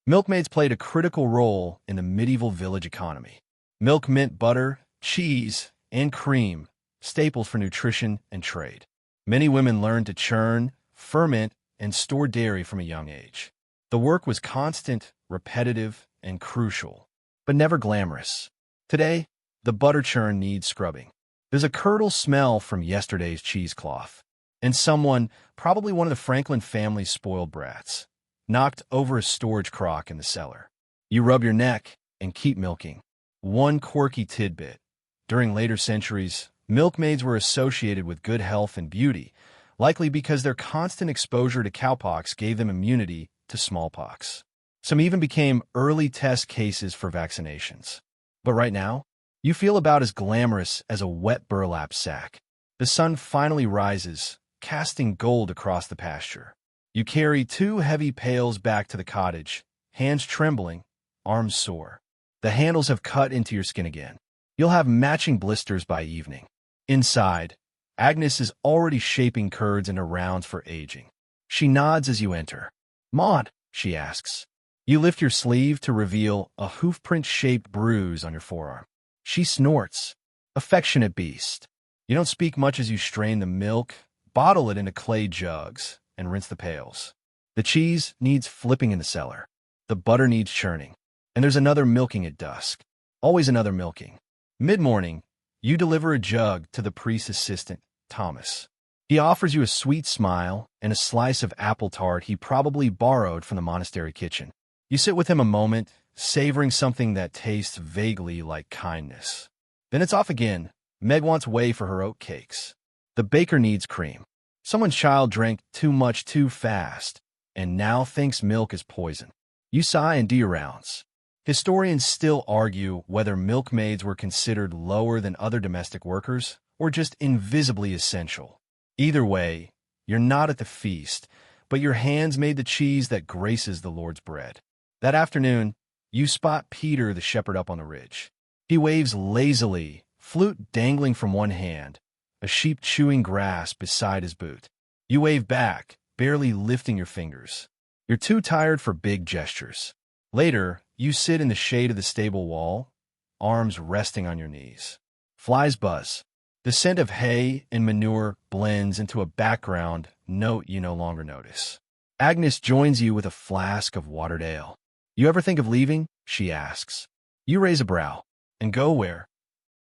Milkmaids played a critical role in the medieval village economy. Milk meant butter, cheese, and cream, staples for nutrition and trade. Many women learned to churn, ferment, and store dairy from a young age. The work was constant, repetitive, and crucial, but never glamorous. Today, the butter churn needs scrubbing. There's a curdle smell from yesterday's cheesecloth, and someone, probably one of the Franklin family's spoiled brats, knocked over a storage crock in the cellar. You rub your neck and keep milking. One quirky tidbit. During later centuries, milkmaids were associated with good health and beauty, likely because their constant exposure to cowpox gave them immunity to smallpox. Some even became early test cases for vaccinations. But right now, you feel about as glamorous as a wet burlap sack. The sun finally rises, casting gold across the pasture. You carry 2 heavy pails back to the cottage, hands trembling, arms sore. The handles have cut into your skin again. You'll have matching blisters by evening. Inside, Agnes is already shaping curds into rounds for aging. She nods as you enter. Maud, she asks. You lift your sleeve to reveal a hoofprint-shaped bruise on your forearm. She snorts. Affectionate beast. You don't speak much as you strain the milk, bottle it into clay jugs, and rinse the pails. The cheese needs flipping in the cellar. The butter needs churning. And there's another milking at dusk. Always another milking. Mid-morning, you deliver a jug to the priest's assistant, Thomas. He offers you a sweet smile and a slice of apple tart he probably borrowed from the monastery kitchen. You sit with him a moment, savoring something that tastes vaguely like kindness. Then it's off again. Meg wants whey for her oat cakes. The baker needs cream. Someone's child drank too much too fast, and now thinks milk is poison. You sigh and do your rounds. Historians still argue whether milkmaids were considered lower than other domestic workers or just invisibly essential. Either way, you're not at the feast, but your hands made the cheese that graces the Lord's bread. That afternoon, you spot Peter the shepherd up on the ridge. He waves lazily, flute dangling from one hand, a sheep chewing grass beside his boot. You wave back, barely lifting your fingers. You're too tired for big gestures. Later, you sit in the shade of the stable wall, arms resting on your knees. Flies buzz. The scent of hay and manure blends into a background note you no longer notice. Agnes joins you with a flask of watered ale. You ever think of leaving? She asks. You raise a brow. And go where?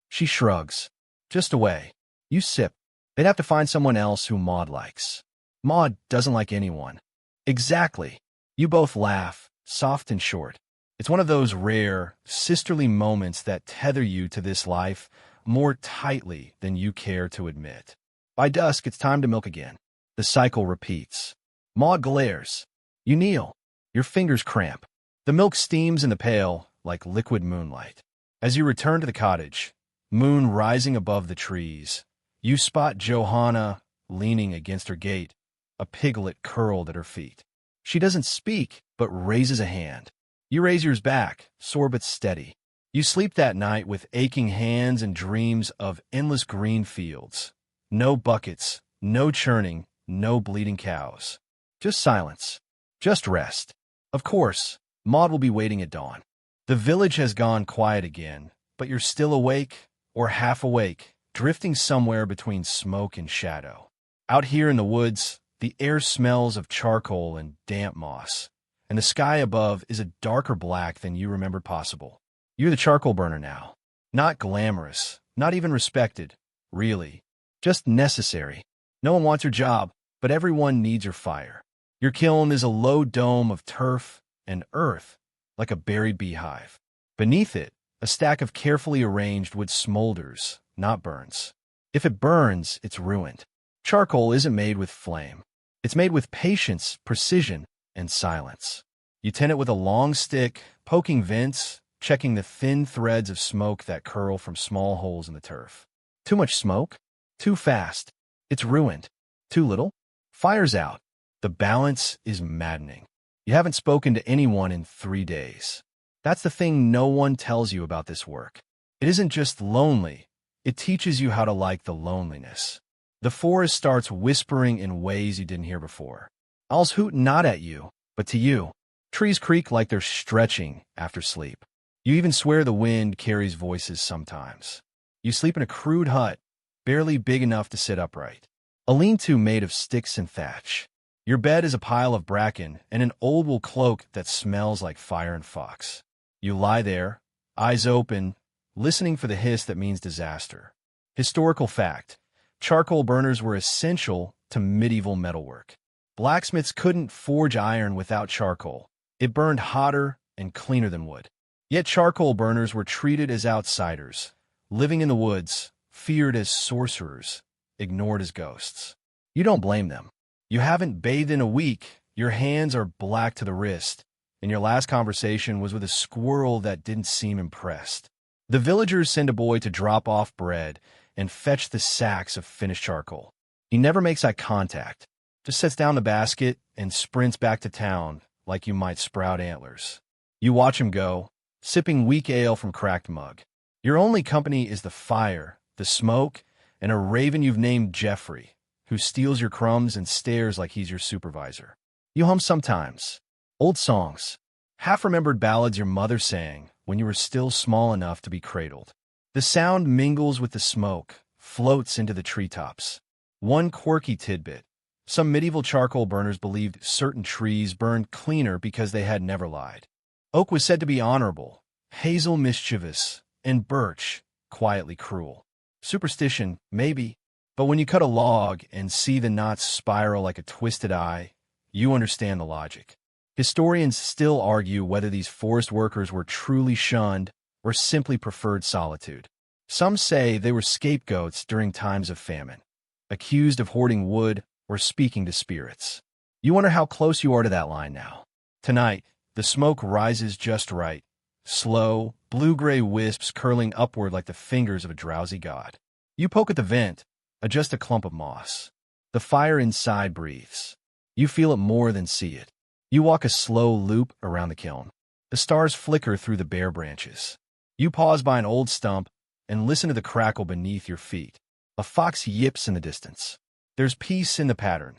She shrugs. Just away. You sip. They'd have to find someone else who Maud likes. Maud doesn't like anyone. Exactly. You both laugh, soft and short. It's one of those rare, sisterly moments that tether you to this life more tightly than you care to admit. By dusk, it's time to milk again. The cycle repeats. Maud glares. You kneel. Your fingers cramp. The milk steams in the pail like liquid moonlight. As you return to the cottage, moon rising above the trees, you spot Johanna leaning against her gate, a piglet curled at her feet. She doesn't speak, but raises a hand. You raise yours back, sore but steady. You sleep that night with aching hands and dreams of endless green fields. No buckets, no churning, no bleeding cows. Just silence. Just rest. Of course, Maud will be waiting at dawn. The village has gone quiet again, but you're still awake, or half awake, drifting somewhere between smoke and shadow. Out here in the woods, the air smells of charcoal and damp moss, and the sky above is a darker black than you remembered possible. You're the charcoal burner now. Not glamorous, not even respected, really. Just necessary. No one wants your job, but everyone needs your fire. Your kiln is a low dome of turf and earth, like a buried beehive. Beneath it, a stack of carefully arranged wood smolders, not burns. If it burns, it's ruined. Charcoal isn't made with flame. It's made with patience, precision, and silence. You tend it with a long stick, poking vents, checking the thin threads of smoke that curl from small holes in the turf. Too much smoke? Too fast. It's ruined. Too little? Fire's out. The balance is maddening. You haven't spoken to anyone in 3 days. That's the thing no one tells you about this work. It isn't just lonely. It teaches you how to like the loneliness. The forest starts whispering in ways you didn't hear before. Owls hoot not at you, but to you. Trees creak like they're stretching after sleep. You even swear the wind carries voices sometimes. You sleep in a crude hut, barely big enough to sit upright. A lean-to made of sticks and thatch. Your bed is a pile of bracken and an old wool cloak that smells like fire and fox. You lie there, eyes open, listening for the hiss that means disaster. Historical fact: charcoal burners were essential to medieval metalwork. Blacksmiths couldn't forge iron without charcoal. It burned hotter and cleaner than wood. Yet charcoal burners were treated as outsiders, living in the woods, feared as sorcerers, ignored as ghosts. You don't blame them. You haven't bathed in a week, your hands are black to the wrist, and your last conversation was with a squirrel that didn't seem impressed. The villagers send a boy to drop off bread and fetch the sacks of finished charcoal. He never makes eye contact, just sets down the basket and sprints back to town like you might sprout antlers. You watch him go, sipping weak ale from cracked mug. Your only company is the fire, the smoke, and a raven you've named Jeffrey, who steals your crumbs and stares like he's your supervisor. You hum sometimes. Old songs. Half-remembered ballads your mother sang when you were still small enough to be cradled. The sound mingles with the smoke, floats into the treetops. One quirky tidbit. Some medieval charcoal burners believed certain trees burned cleaner because they had never lied. Oak was said to be honorable, hazel mischievous, and birch quietly cruel. Superstition, maybe, but when you cut a log and see the knots spiral like a twisted eye, you understand the logic. Historians still argue whether these forest workers were truly shunned or simply preferred solitude. Some say they were scapegoats during times of famine, accused of hoarding wood or speaking to spirits. You wonder how close you are to that line now. Tonight, the smoke rises just right, slow, blue-gray wisps curling upward like the fingers of a drowsy god. You poke at the vent, adjust a clump of moss. The fire inside breathes. You feel it more than see it. You walk a slow loop around the kiln. The stars flicker through the bare branches. You pause by an old stump and listen to the crackle beneath your feet. A fox yips in the distance. There's peace in the pattern.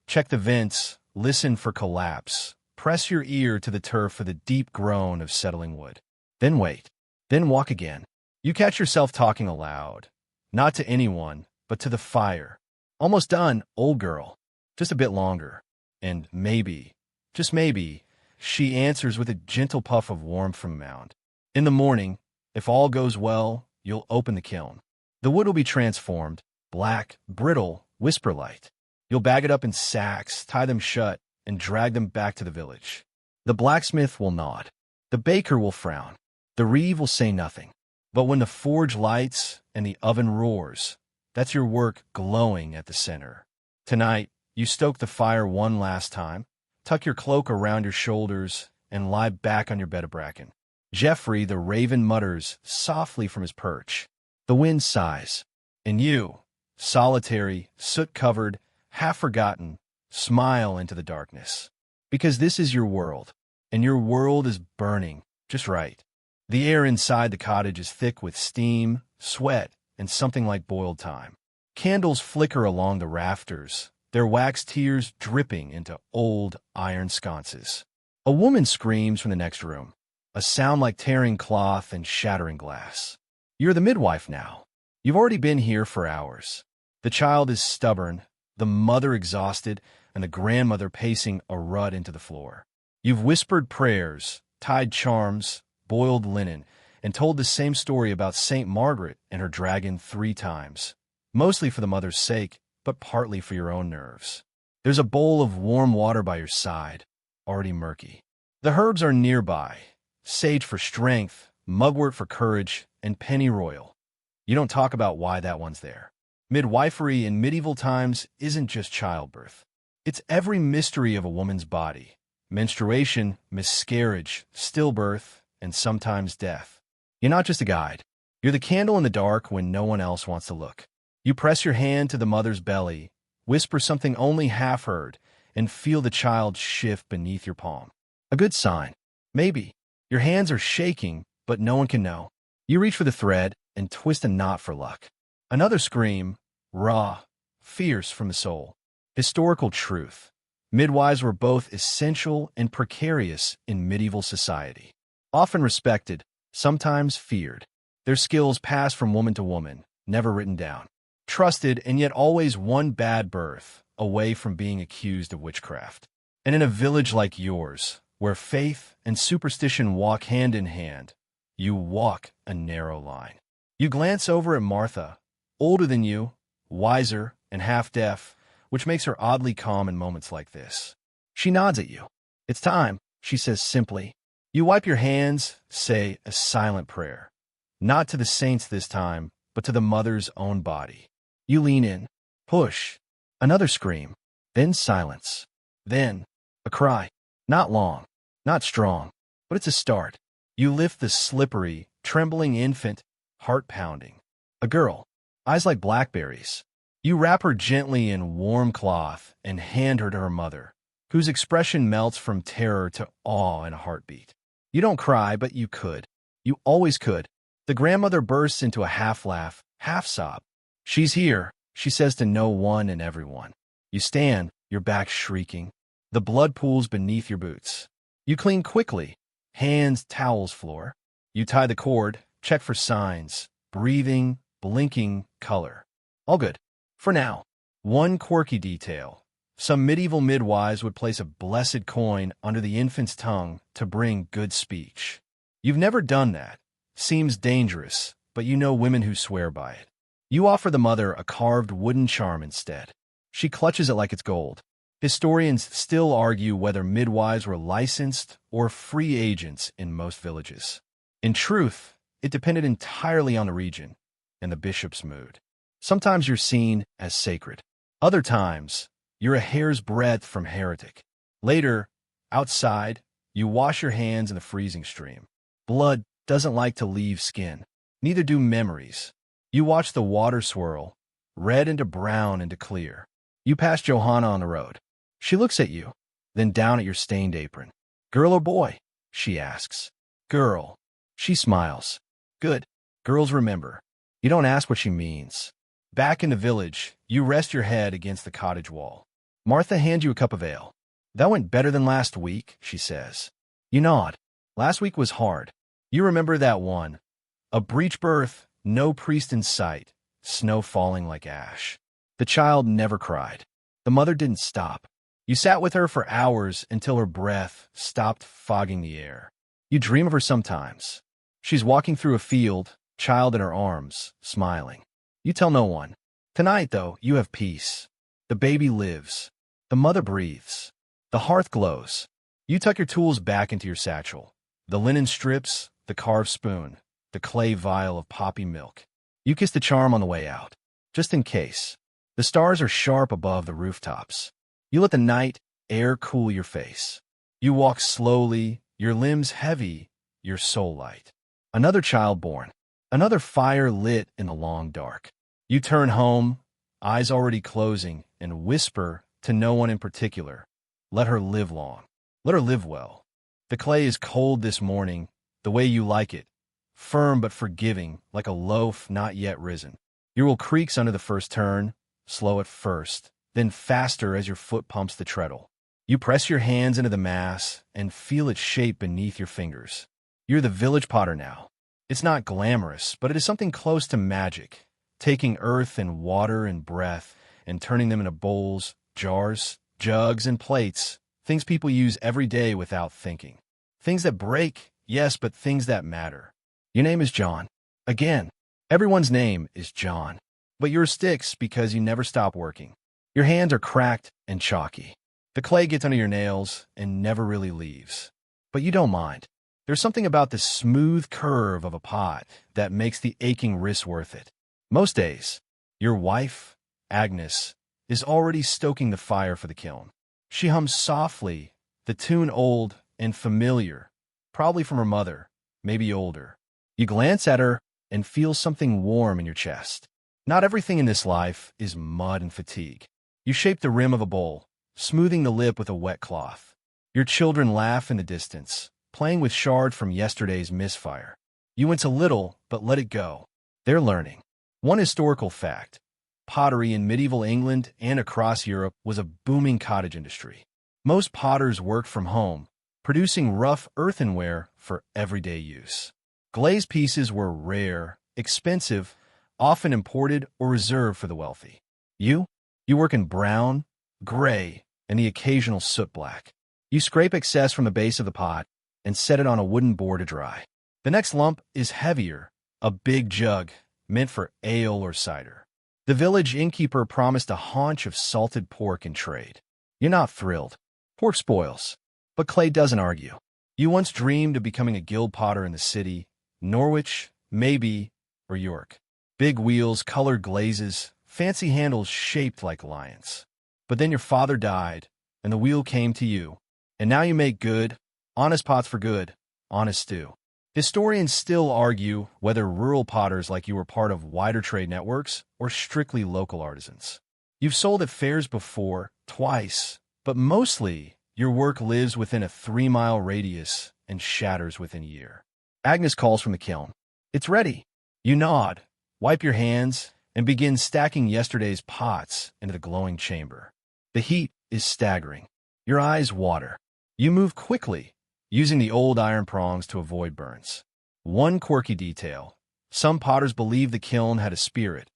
Check the vents, listen for collapse. Press your ear to the turf for the deep groan of settling wood. Then wait. Then walk again. You catch yourself talking aloud. Not to anyone, but to the fire. Almost done, old girl. Just a bit longer. And maybe, just maybe, she answers with a gentle puff of warmth from the mound. In the morning, if all goes well, you'll open the kiln. The wood will be transformed, black, brittle, whisper-light. You'll bag it up in sacks, tie them shut, and drag them back to the village. The blacksmith will nod. The baker will frown. The reeve will say nothing. But when the forge lights and the oven roars, that's your work glowing at the center. Tonight, you stoke the fire one last time, tuck your cloak around your shoulders, and lie back on your bed of bracken. Geoffrey the raven mutters softly from his perch. The wind sighs. And you, solitary, soot-covered, half-forgotten, smile into the darkness. Because this is your world, and your world is burning just right. The air inside the cottage is thick with steam, sweat, and something like boiled thyme. Candles flicker along the rafters, their wax tears dripping into old iron sconces. A woman screams from the next room, a sound like tearing cloth and shattering glass. You're the midwife now. You've already been here for hours. The child is stubborn, the mother exhausted, and the grandmother pacing a rut into the floor. You've whispered prayers, tied charms, boiled linen, and told the same story about St. Margaret and her dragon 3 times, mostly for the mother's sake, but partly for your own nerves. There's a bowl of warm water by your side, already murky. The herbs are nearby, sage for strength, mugwort for courage, and pennyroyal. You don't talk about why that one's there. Midwifery in medieval times isn't just childbirth. It's every mystery of a woman's body. Menstruation, miscarriage, stillbirth, and sometimes death. You're not just a guide. You're the candle in the dark when no one else wants to look. You press your hand to the mother's belly, whisper something only half heard, and feel the child shift beneath your palm. A good sign. Maybe. Your hands are shaking, but no one can know. You reach for the thread and twist a knot for luck. Another scream, raw, fierce from the soul. Historical truth. Midwives were both essential and precarious in medieval society. Often respected, sometimes feared. Their skills passed from woman to woman, never written down. Trusted and yet always one bad birth away from being accused of witchcraft. And in a village like yours, where faith and superstition walk hand in hand, you walk a narrow line. You glance over at Martha, older than you, wiser and half-deaf, which makes her oddly calm in moments like this. She nods at you. It's time, she says simply. You wipe your hands, say a silent prayer. Not to the saints this time, but to the mother's own body. You lean in, push, another scream, then silence, then a cry. Not long, not strong, but it's a start. You lift the slippery, trembling infant, heart pounding. A girl, eyes like blackberries. You wrap her gently in warm cloth and hand her to her mother, whose expression melts from terror to awe in a heartbeat. You don't cry, but you could. You always could. The grandmother bursts into a half-laugh, half-sob. She's here, she says to no one and everyone. You stand, your back shrieking. The blood pools beneath your boots. You clean quickly. Hands, towels, floor. You tie the cord, check for signs, breathing, blinking, color. All good. For now. One quirky detail. Some medieval midwives would place a blessed coin under the infant's tongue to bring good speech. You've never done that. Seems dangerous, but you know women who swear by it. You offer the mother a carved wooden charm instead. She clutches it like it's gold. Historians still argue whether midwives were licensed or free agents in most villages. In truth, it depended entirely on the region and the bishop's mood. Sometimes you're seen as sacred. Other times, You're a hair's breadth from heretic. Later, outside, you wash your hands in the freezing stream. Blood doesn't like to leave skin. Neither do memories. You watch the water swirl, red into brown into clear. You pass Johanna on the road. She looks at you, then down at your stained apron. Girl or boy? She asks. Girl. She smiles. Good. Girls remember. You don't ask what she means. Back in the village, you rest your head against the cottage wall. Martha hands you a cup of ale. That went better than last week, she says. You nod. Last week was hard. You remember that one. A breech birth, no priest in sight, snow falling like ash. The child never cried. The mother didn't stop. You sat with her for hours until her breath stopped fogging the air. You dream of her sometimes. She's walking through a field, child in her arms, smiling. You tell no one. Tonight, though, you have peace. The baby lives. The mother breathes. The hearth glows. You tuck your tools back into your satchel. The linen strips, the carved spoon, the clay vial of poppy milk. You kiss the charm on the way out, just in case. The stars are sharp above the rooftops. You let the night air cool your face. You walk slowly, your limbs heavy, your soul light. Another child born. Another fire lit in the long dark. You turn home, eyes already closing, and whisper to no one in particular, let her live long. Let her live well. The clay is cold this morning, the way you like it, firm but forgiving, like a loaf not yet risen. Your wheel creaks under the first turn, slow at first, then faster as your foot pumps the treadle. You press your hands into the mass and feel its shape beneath your fingers. You're the village potter now. It's not glamorous, but it is something close to magic, taking earth and water and breath and turning them into bowls, jars, jugs, and plates, things people use every day without thinking. Things that break, yes, but things that matter. Your name is John. Again, everyone's name is John. But yours sticks because you never stop working. Your hands are cracked and chalky. The clay gets under your nails and never really leaves. But you don't mind. There's something about the smooth curve of a pot that makes the aching wrist worth it. Most days, your wife, Agnes, is already stoking the fire for the kiln. She hums softly, the tune old and familiar, probably from her mother, maybe older. You glance at her and feel something warm in your chest. Not everything in this life is mud and fatigue. You shape the rim of a bowl, smoothing the lip with a wet cloth. Your children laugh in the distance, playing with shard from yesterday's misfire. You went a little, but let it go. They're learning. One historical fact. Pottery in medieval England and across Europe was a booming cottage industry. Most potters worked from home, producing rough earthenware for everyday use. Glazed pieces were rare, expensive, often imported or reserved for the wealthy. You work in brown, gray, and the occasional soot black. You scrape excess from the base of the pot and set it on a wooden board to dry. The next lump is heavier, a big jug, meant for ale or cider. The village innkeeper promised a haunch of salted pork in trade. You're not thrilled. Pork spoils. But clay doesn't argue. You once dreamed of becoming a guild potter in the city, Norwich, maybe, or York. Big wheels, colored glazes, fancy handles shaped like lions. But then your father died, and the wheel came to you. And now you make good, honest pots for good, honest stew. Historians still argue whether rural potters like you were part of wider trade networks or strictly local artisans. You've sold at fairs before, twice, but mostly your work lives within a 3-mile radius and shatters within a year. Agnes calls from the kiln. It's ready. You nod, wipe your hands, and begin stacking yesterday's pots into the glowing chamber. The heat is staggering. Your eyes water. You move quickly, using the old iron prongs to avoid burns. One quirky detail. Some potters believe the kiln had a spirit,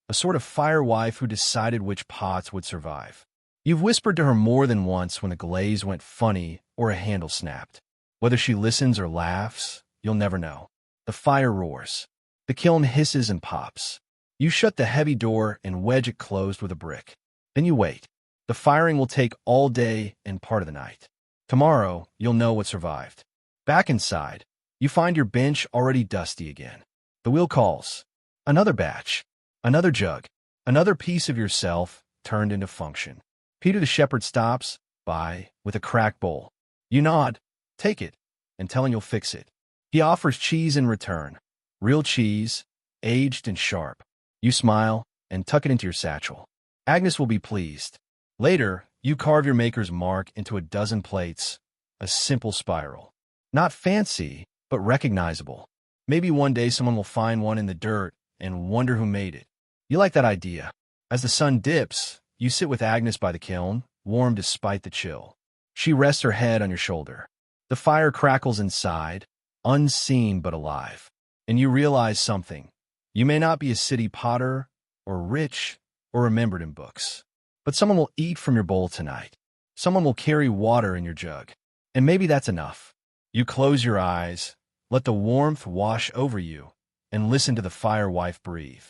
a sort of fire wife who decided which pots would survive. You've whispered to her more than once when the glaze went funny or a handle snapped. Whether she listens or laughs, you'll never know. The fire roars. The kiln hisses and pops. You shut the heavy door and wedge it closed with a brick. Then you wait. The firing will take all day and part of the night. Tomorrow, you'll know what survived. Back inside, you find your bench already dusty again. The wheel calls. Another batch. Another jug. Another piece of yourself turned into function. Peter the shepherd stops by with a cracked bowl. You nod, take it, and tell him you'll fix it. He offers cheese in return. Real cheese, aged and sharp. You smile and tuck it into your satchel. Agnes will be pleased. Later, you carve your maker's mark into a dozen plates, a simple spiral. Not fancy, but recognizable. Maybe one day someone will find one in the dirt and wonder who made it. You like that idea. As the sun dips, you sit with Agnes by the kiln, warm despite the chill. She rests her head on your shoulder. The fire crackles inside, unseen but alive. And you realize something. You may not be a city potter, or rich, or remembered in books. But someone will eat from your bowl tonight. Someone will carry water in your jug. And maybe that's enough. You close your eyes, let the warmth wash over you, and listen to the fire wife breathe.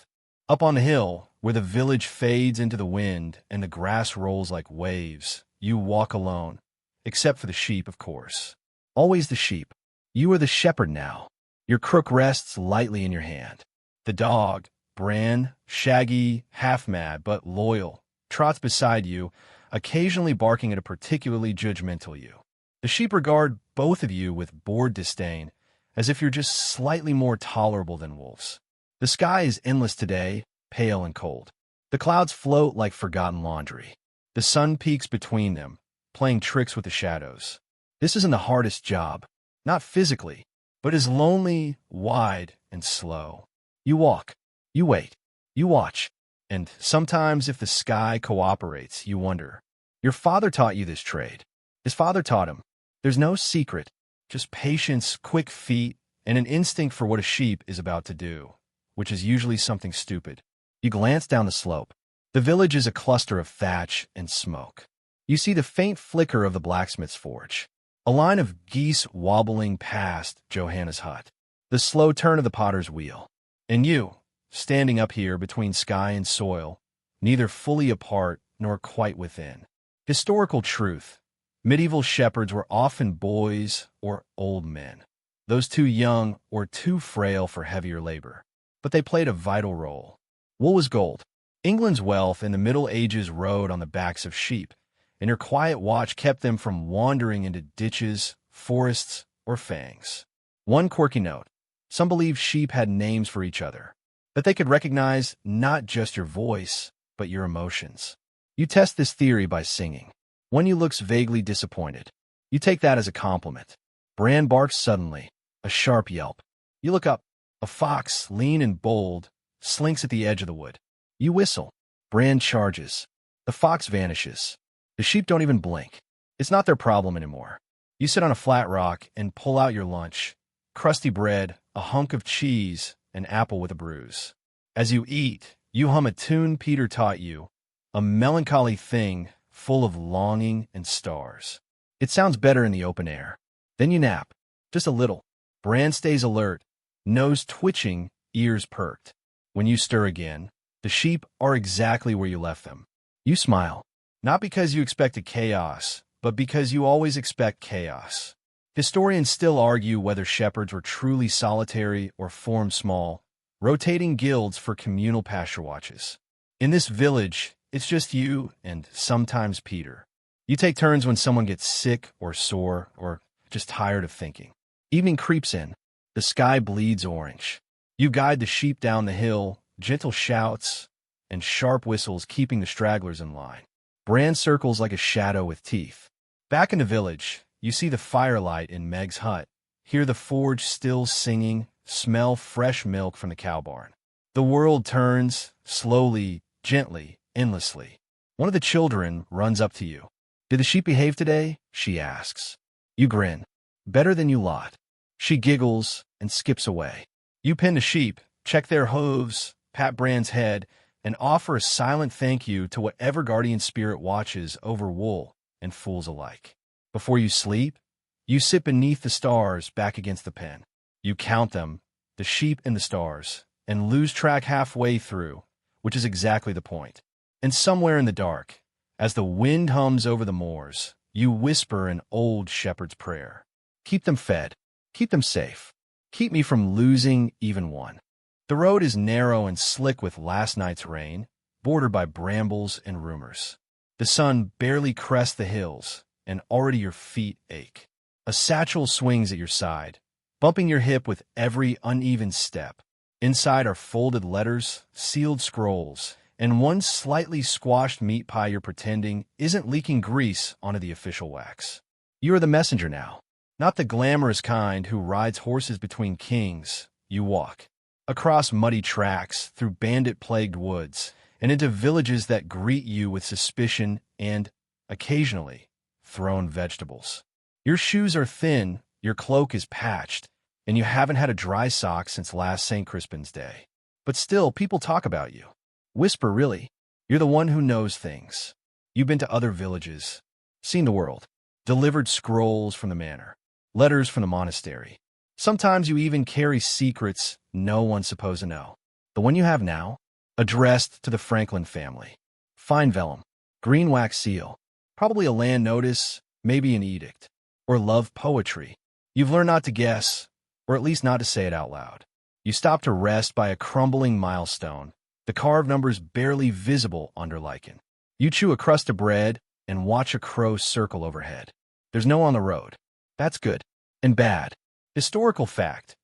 Up on the hill, where the village fades into the wind and the grass rolls like waves, you walk alone. Except for the sheep, of course. Always the sheep. You are the shepherd now. Your crook rests lightly in your hand. The dog, Bran, shaggy, half-mad but loyal, trots beside you, occasionally barking at a particularly judgmental you. The sheep regard both of you with bored disdain, as if you're just slightly more tolerable than wolves. The sky is endless today, pale and cold. The clouds float like forgotten laundry. The sun peeks between them, playing tricks with the shadows. This isn't the hardest job, not physically, but is lonely, wide, and slow. You walk, you wait, you watch, and sometimes if the sky cooperates, you wonder. Your father taught you this trade. His father taught him. There's no secret, just patience, quick feet, and an instinct for what a sheep is about to do, which is usually something stupid. You glance down the slope. The village is a cluster of thatch and smoke. You see the faint flicker of the blacksmith's forge. A line of geese wobbling past Johanna's hut. The slow turn of the potter's wheel. And you, standing up here between sky and soil, neither fully apart nor quite within. Historical truth. Medieval shepherds were often boys or old men, those too young or too frail for heavier labor. But they played a vital role. Wool was gold. England's wealth in the Middle Ages rode on the backs of sheep, and her quiet watch kept them from wandering into ditches, forests, or fangs. One quirky note. Some believed sheep had names for each other, that they could recognize not just your voice, but your emotions. You test this theory by singing. One you looks vaguely disappointed. You take that as a compliment. Bran barks suddenly, a sharp yelp. You look up. A fox, lean and bold, slinks at the edge of the wood. You whistle. Bran charges. The fox vanishes. The sheep don't even blink. It's not their problem anymore. You sit on a flat rock and pull out your lunch. Crusty bread, a hunk of cheese, an apple with a bruise. As you eat, you hum a tune Peter taught you, a melancholy thing full of longing and stars. It sounds better in the open air. Then you nap. Just a little. Bran stays alert, nose twitching, ears perked. When you stir again, the sheep are exactly where you left them. You smile. Not because you expected chaos, but because you always expect chaos. Historians still argue whether shepherds were truly solitary or formed small, rotating guilds for communal pasture watches. In this village, it's just you and sometimes Peter. You take turns when someone gets sick or sore or just tired of thinking. Evening creeps in. The sky bleeds orange. You guide the sheep down the hill, gentle shouts and sharp whistles keeping the stragglers in line. Bran circles like a shadow with teeth. Back in the village, you see the firelight in Meg's hut, hear the forge still singing, smell fresh milk from the cow barn. The world turns, slowly, gently, endlessly. One of the children runs up to you. Did the sheep behave today? She asks. You grin. Better than you lot. She giggles and skips away. You pin the sheep, check their hooves, pat Bran's head, and offer a silent thank you to whatever guardian spirit watches over wool and fools alike. Before you sleep, you sit beneath the stars back against the pen. You count them, the sheep and the stars, and lose track halfway through, which is exactly the point. And somewhere in the dark, as the wind hums over the moors, you whisper an old shepherd's prayer. Keep them fed, keep them safe, keep me from losing even one. The road is narrow and slick with last night's rain, bordered by brambles and rumors. The sun barely crests the hills, and already your feet ache. A satchel swings at your side, bumping your hip with every uneven step. Inside are folded letters, sealed scrolls, and one slightly squashed meat pie you're pretending isn't leaking grease onto the official wax. You are the messenger now, not the glamorous kind who rides horses between kings. You walk across muddy tracks, through bandit-plagued woods, and into villages that greet you with suspicion and, occasionally, thrown vegetables. Your shoes are thin, your cloak is patched, and you haven't had a dry sock since last St. Crispin's Day. But still, people talk about you. Whisper, really. You're the one who knows things. You've been to other villages, seen the world, delivered scrolls from the manor, letters from the monastery. Sometimes you even carry secrets no one's supposed to know. The one you have now, addressed to the Franklin family. Fine vellum, green wax seal, probably a land notice, maybe an edict, or love poetry. You've learned not to guess, or at least not to say it out loud. You stop to rest by a crumbling milestone, the carved numbers barely visible under lichen. You chew a crust of bread and watch a crow circle overhead. There's no one on the road. That's good. And bad. Historical fact.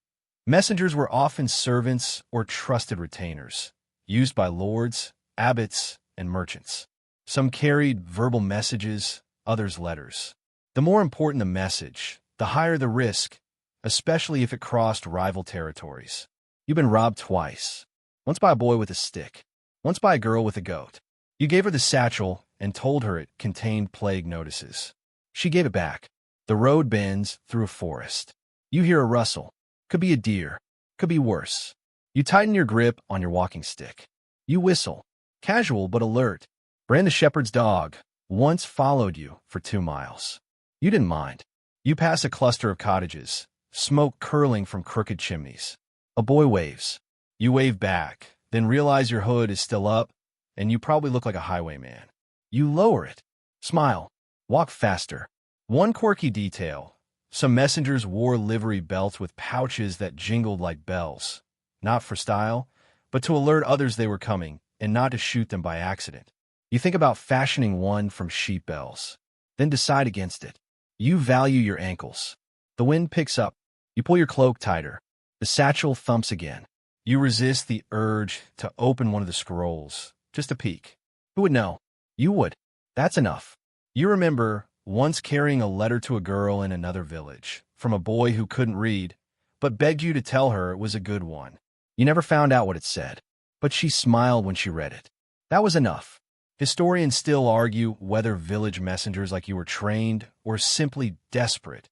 Messengers were often servants or trusted retainers, used by lords, abbots, and merchants. Some carried verbal messages, others letters. The more important the message, the higher the risk, especially if it crossed rival territories. You've been robbed twice. Once by a boy with a stick, once by a girl with a goat. You gave her the satchel and told her it contained plague notices. She gave it back. The road bends through a forest. You hear a rustle. Could be a deer. Could be worse. You tighten your grip on your walking stick. You whistle. Casual but alert. Bran the shepherd's dog once followed you for 2 miles. You didn't mind. You pass a cluster of cottages, smoke curling from crooked chimneys. A boy waves. You wave back, then realize your hood is still up, and you probably look like a highwayman. You lower it. Smile. Walk faster. One quirky detail. Some messengers wore livery belts with pouches that jingled like bells. Not for style, but to alert others they were coming, and not to shoot them by accident. You think about fashioning one from sheep bells, then decide against it. You value your ankles. The wind picks up. You pull your cloak tighter. The satchel thumps again. You resist the urge to open one of the scrolls, just a peek. Who would know? You would. That's enough. You remember once carrying a letter to a girl in another village, from a boy who couldn't read, but begged you to tell her it was a good one. You never found out what it said, but she smiled when she read it. That was enough. Historians still argue whether village messengers like you were trained or simply desperate,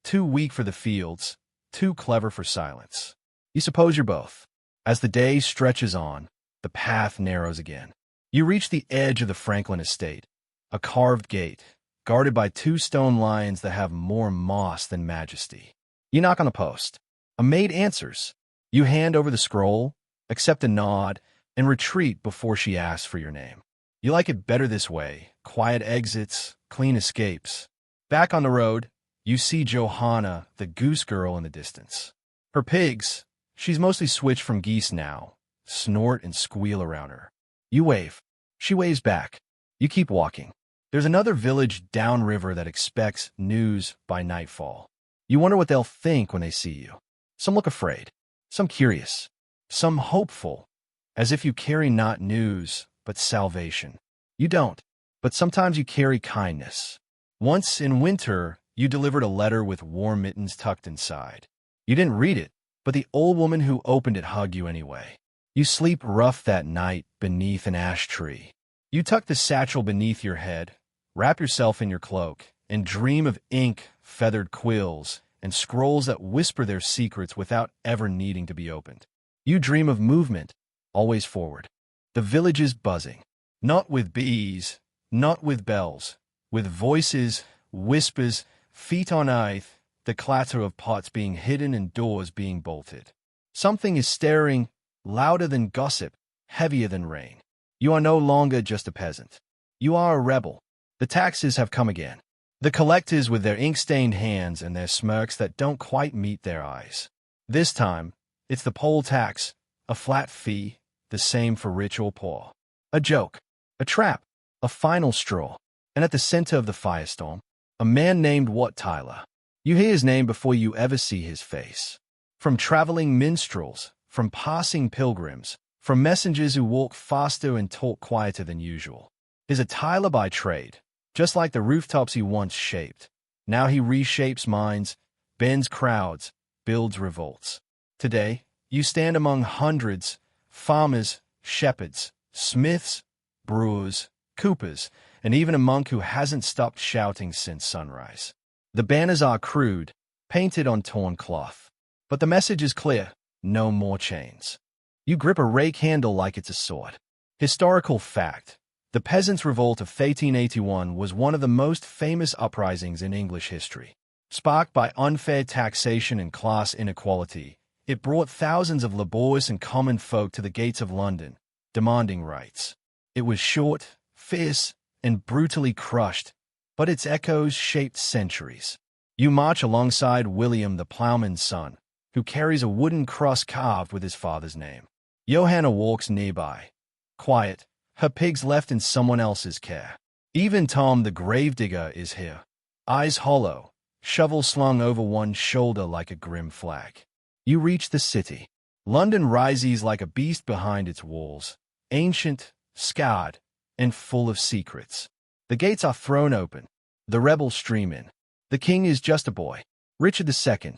too weak for the fields, too clever for silence. You suppose you're both. As the day stretches on, the path narrows again. You reach the edge of the Franklin estate, a carved gate, guarded by 2 stone lions that have more moss than majesty. You knock on the post. A maid answers. You hand over the scroll, accept a nod, and retreat before she asks for your name. You like it better this way. Quiet exits, clean escapes. Back on the road, you see Johanna, the goose girl, in the distance. Her pigs, she's mostly switched from geese now, snort and squeal around her. You wave. She waves back. You keep walking. There's another village downriver that expects news by nightfall. You wonder what they'll think when they see you. Some look afraid, some curious, some hopeful, as if you carry not news, but salvation. You don't, but sometimes you carry kindness. Once in winter, you delivered a letter with warm mittens tucked inside. You didn't read it, but the old woman who opened it hugged you anyway. You sleep rough that night beneath an ash tree. You tuck the satchel beneath your head, wrap yourself in your cloak, and dream of ink, feathered quills, and scrolls that whisper their secrets without ever needing to be opened. You dream of movement, always forward. The village is buzzing, not with bees, not with bells, with voices, whispers, feet on earth, the clatter of pots being hidden and doors being bolted. Something is stirring, louder than gossip, heavier than rain. You are no longer just a peasant. You are a rebel. The taxes have come again. The collectors with their ink-stained hands and their smirks that don't quite meet their eyes. This time, it's the poll tax, a flat fee, the same for rich or poor. A joke, a trap. A final straw. And at the center of the firestorm, a man named Wat Tyler. You hear his name before you ever see his face. From traveling minstrels, from passing pilgrims, from messengers who walk faster and talk quieter than usual. He's a Tyler by trade, just like the rooftops he once shaped. Now he reshapes minds, bends crowds, builds revolts. Today, you stand among hundreds, farmers, shepherds, smiths, brewers, coopers, and even a monk who hasn't stopped shouting since sunrise. The banners are crude, painted on torn cloth. But the message is clear: no more chains. You grip a rake handle like it's a sword. Historical fact: the Peasants' Revolt of 1881 was one of the most famous uprisings in English history. Sparked by unfair taxation and class inequality, it brought thousands of laborious and common folk to the gates of London, demanding rights. It was short, fierce, and brutally crushed, but its echoes shaped centuries. You march alongside William the plowman's son, who carries a wooden cross carved with his father's name. Johanna walks nearby, quiet, her pigs left in someone else's care. Even Tom the gravedigger is here, eyes hollow, shovel slung over one shoulder like a grim flag. You reach the city. London rises like a beast behind its walls, ancient, scarred, and full of secrets. The gates are thrown open. The rebels stream in. The king is just a boy. Richard II.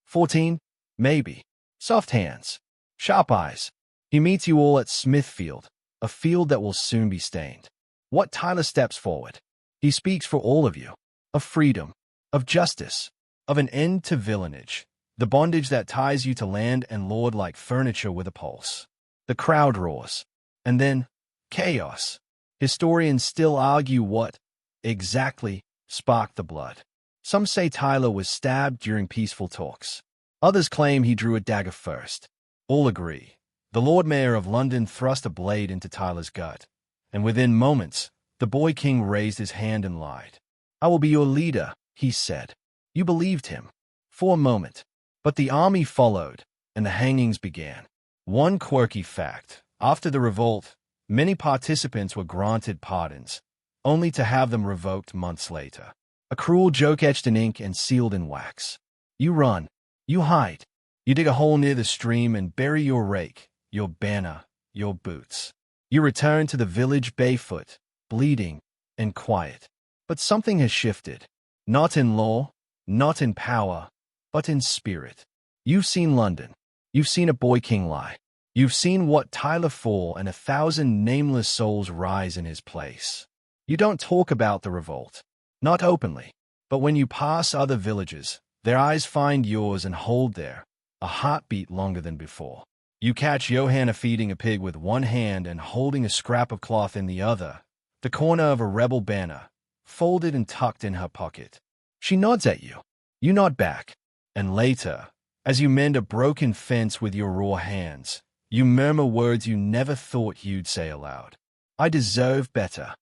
14, maybe. Soft hands. Sharp eyes. He meets you all at Smithfield, a field that will soon be stained. Wat Tyler steps forward. He speaks for all of you. Of freedom. Of justice. Of an end to villanage. The bondage that ties you to land and lord like furniture with a pulse. The crowd roars. And then, chaos. Historians still argue what exactly sparked the blood. Some say Tyler was stabbed during peaceful talks. Others claim he drew a dagger first. All agree. The Lord Mayor of London thrust a blade into Tyler's gut, and within moments, the boy king raised his hand and lied. "I will be your leader," he said. You believed him. For a moment. But the army followed, and the hangings began. One quirky fact: after the revolt, many participants were granted pardons, only to have them revoked months later. A cruel joke etched in ink and sealed in wax. You run. You hide. You dig a hole near the stream and bury your rake, your banner, your boots. You return to the village barefoot, bleeding, and quiet. But something has shifted. Not in law, not in power, but in spirit. You've seen London. You've seen a boy king lie. You've seen Wat Tyler fall and 1,000 nameless souls rise in his place. You don't talk about the revolt. Not openly. But when you pass other villages, their eyes find yours and hold there, a heartbeat longer than before. You catch Johanna feeding a pig with one hand and holding a scrap of cloth in the other, the corner of a rebel banner, folded and tucked in her pocket. She nods at you. You nod back. And later, as you mend a broken fence with your raw hands, you murmur words you never thought you'd say aloud. I deserve better.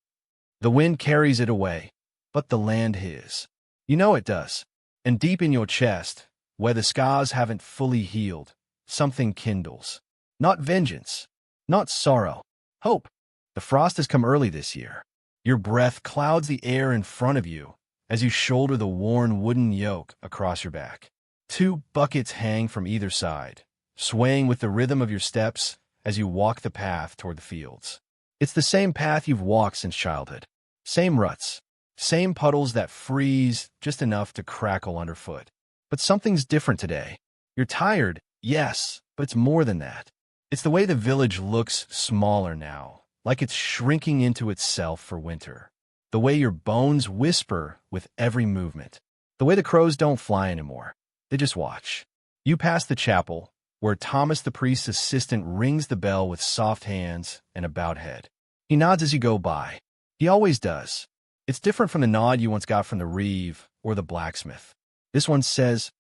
The wind carries it away, but the land hears. You know it does. And deep in your chest, where the scars haven't fully healed, something kindles. Not vengeance. Not sorrow. Hope. The frost has come early this year. Your breath clouds the air in front of you as you shoulder the worn wooden yoke across your back. 2 buckets hang from either side, swaying with the rhythm of your steps as you walk the path toward the fields. It's the same path you've walked since childhood. Same ruts. Same puddles that freeze just enough to crackle underfoot. But something's different today. You're tired, yes, but it's more than that. It's the way the village looks smaller now, like it's shrinking into itself for winter. The way your bones whisper with every movement. The way the crows don't fly anymore. They just watch. You pass the chapel, where Thomas the priest's assistant rings the bell with soft hands and a bowed head. He nods as you go by. He always does. It's different from the nod you once got from the reeve or the blacksmith. This one says,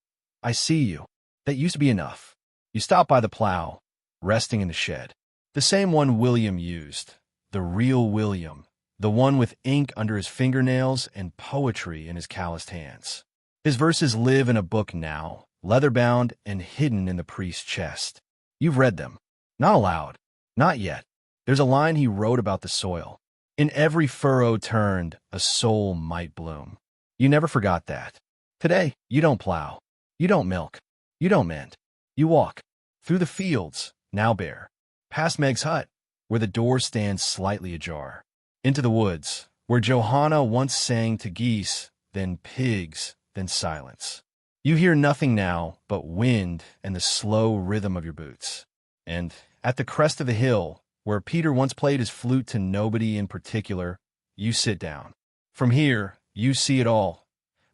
"I see you." That used to be enough. You stop by the plow, resting in the shed. The same one William used. The real William. The one with ink under his fingernails and poetry in his calloused hands. His verses live in a book now, leather-bound and hidden in the priest's chest. You've read them. Not aloud. Not yet. There's a line he wrote about the soil. In every furrow turned, a soul might bloom. You never forgot that. Today, you don't plow. You don't milk. You don't mend. You walk through the fields, now bare, past Meg's hut, where the door stands slightly ajar, into the woods, where Johanna once sang to geese, then pigs, then silence. You hear nothing now but wind and the slow rhythm of your boots. And at the crest of the hill, where Peter once played his flute to nobody in particular, you sit down. From here, you see it all.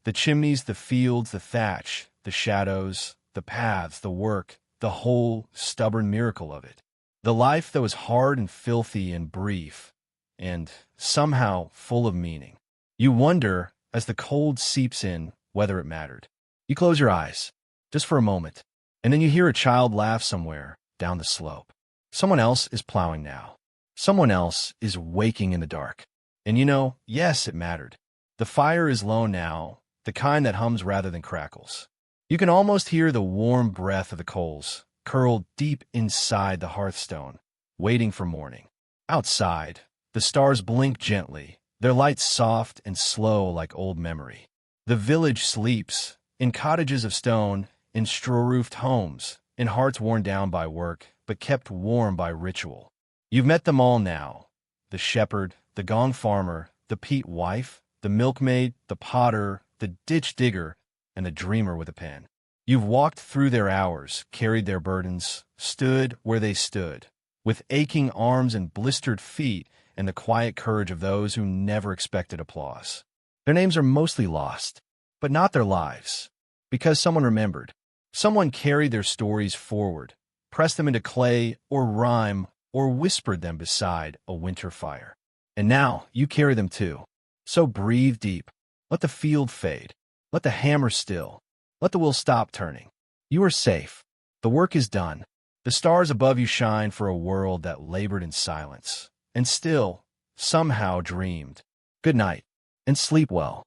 The chimneys, the fields, the thatch, the shadows, the paths, the work, the whole stubborn miracle of it. The life that was hard and filthy and brief, and somehow full of meaning. You wonder, as the cold seeps in, whether it mattered. You close your eyes, just for a moment, and then you hear a child laugh somewhere down the slope. Someone else is plowing now. Someone else is waking in the dark. And you know, yes, it mattered. The fire is low now, the kind that hums rather than crackles. You can almost hear the warm breath of the coals, curled deep inside the hearthstone, waiting for morning. Outside, the stars blink gently, their lights soft and slow like old memory. The village sleeps, in cottages of stone, in straw-roofed homes, in hearts worn down by work, but kept warm by ritual. You've met them all now, the shepherd, the gong farmer, the peat wife, the milkmaid, the potter, the ditch digger, and the dreamer with a pen. You've walked through their hours, carried their burdens, stood where they stood, with aching arms and blistered feet and the quiet courage of those who never expected applause. Their names are mostly lost, but not their lives, because someone remembered. Someone carried their stories forward, pressed them into clay or rhyme, or whispered them beside a winter fire. And now you carry them too. So breathe deep. Let the field fade. Let the hammer still. Let the wheel stop turning. You are safe. The work is done. The stars above you shine for a world that labored in silence, and still, somehow dreamed. Good night, and sleep well.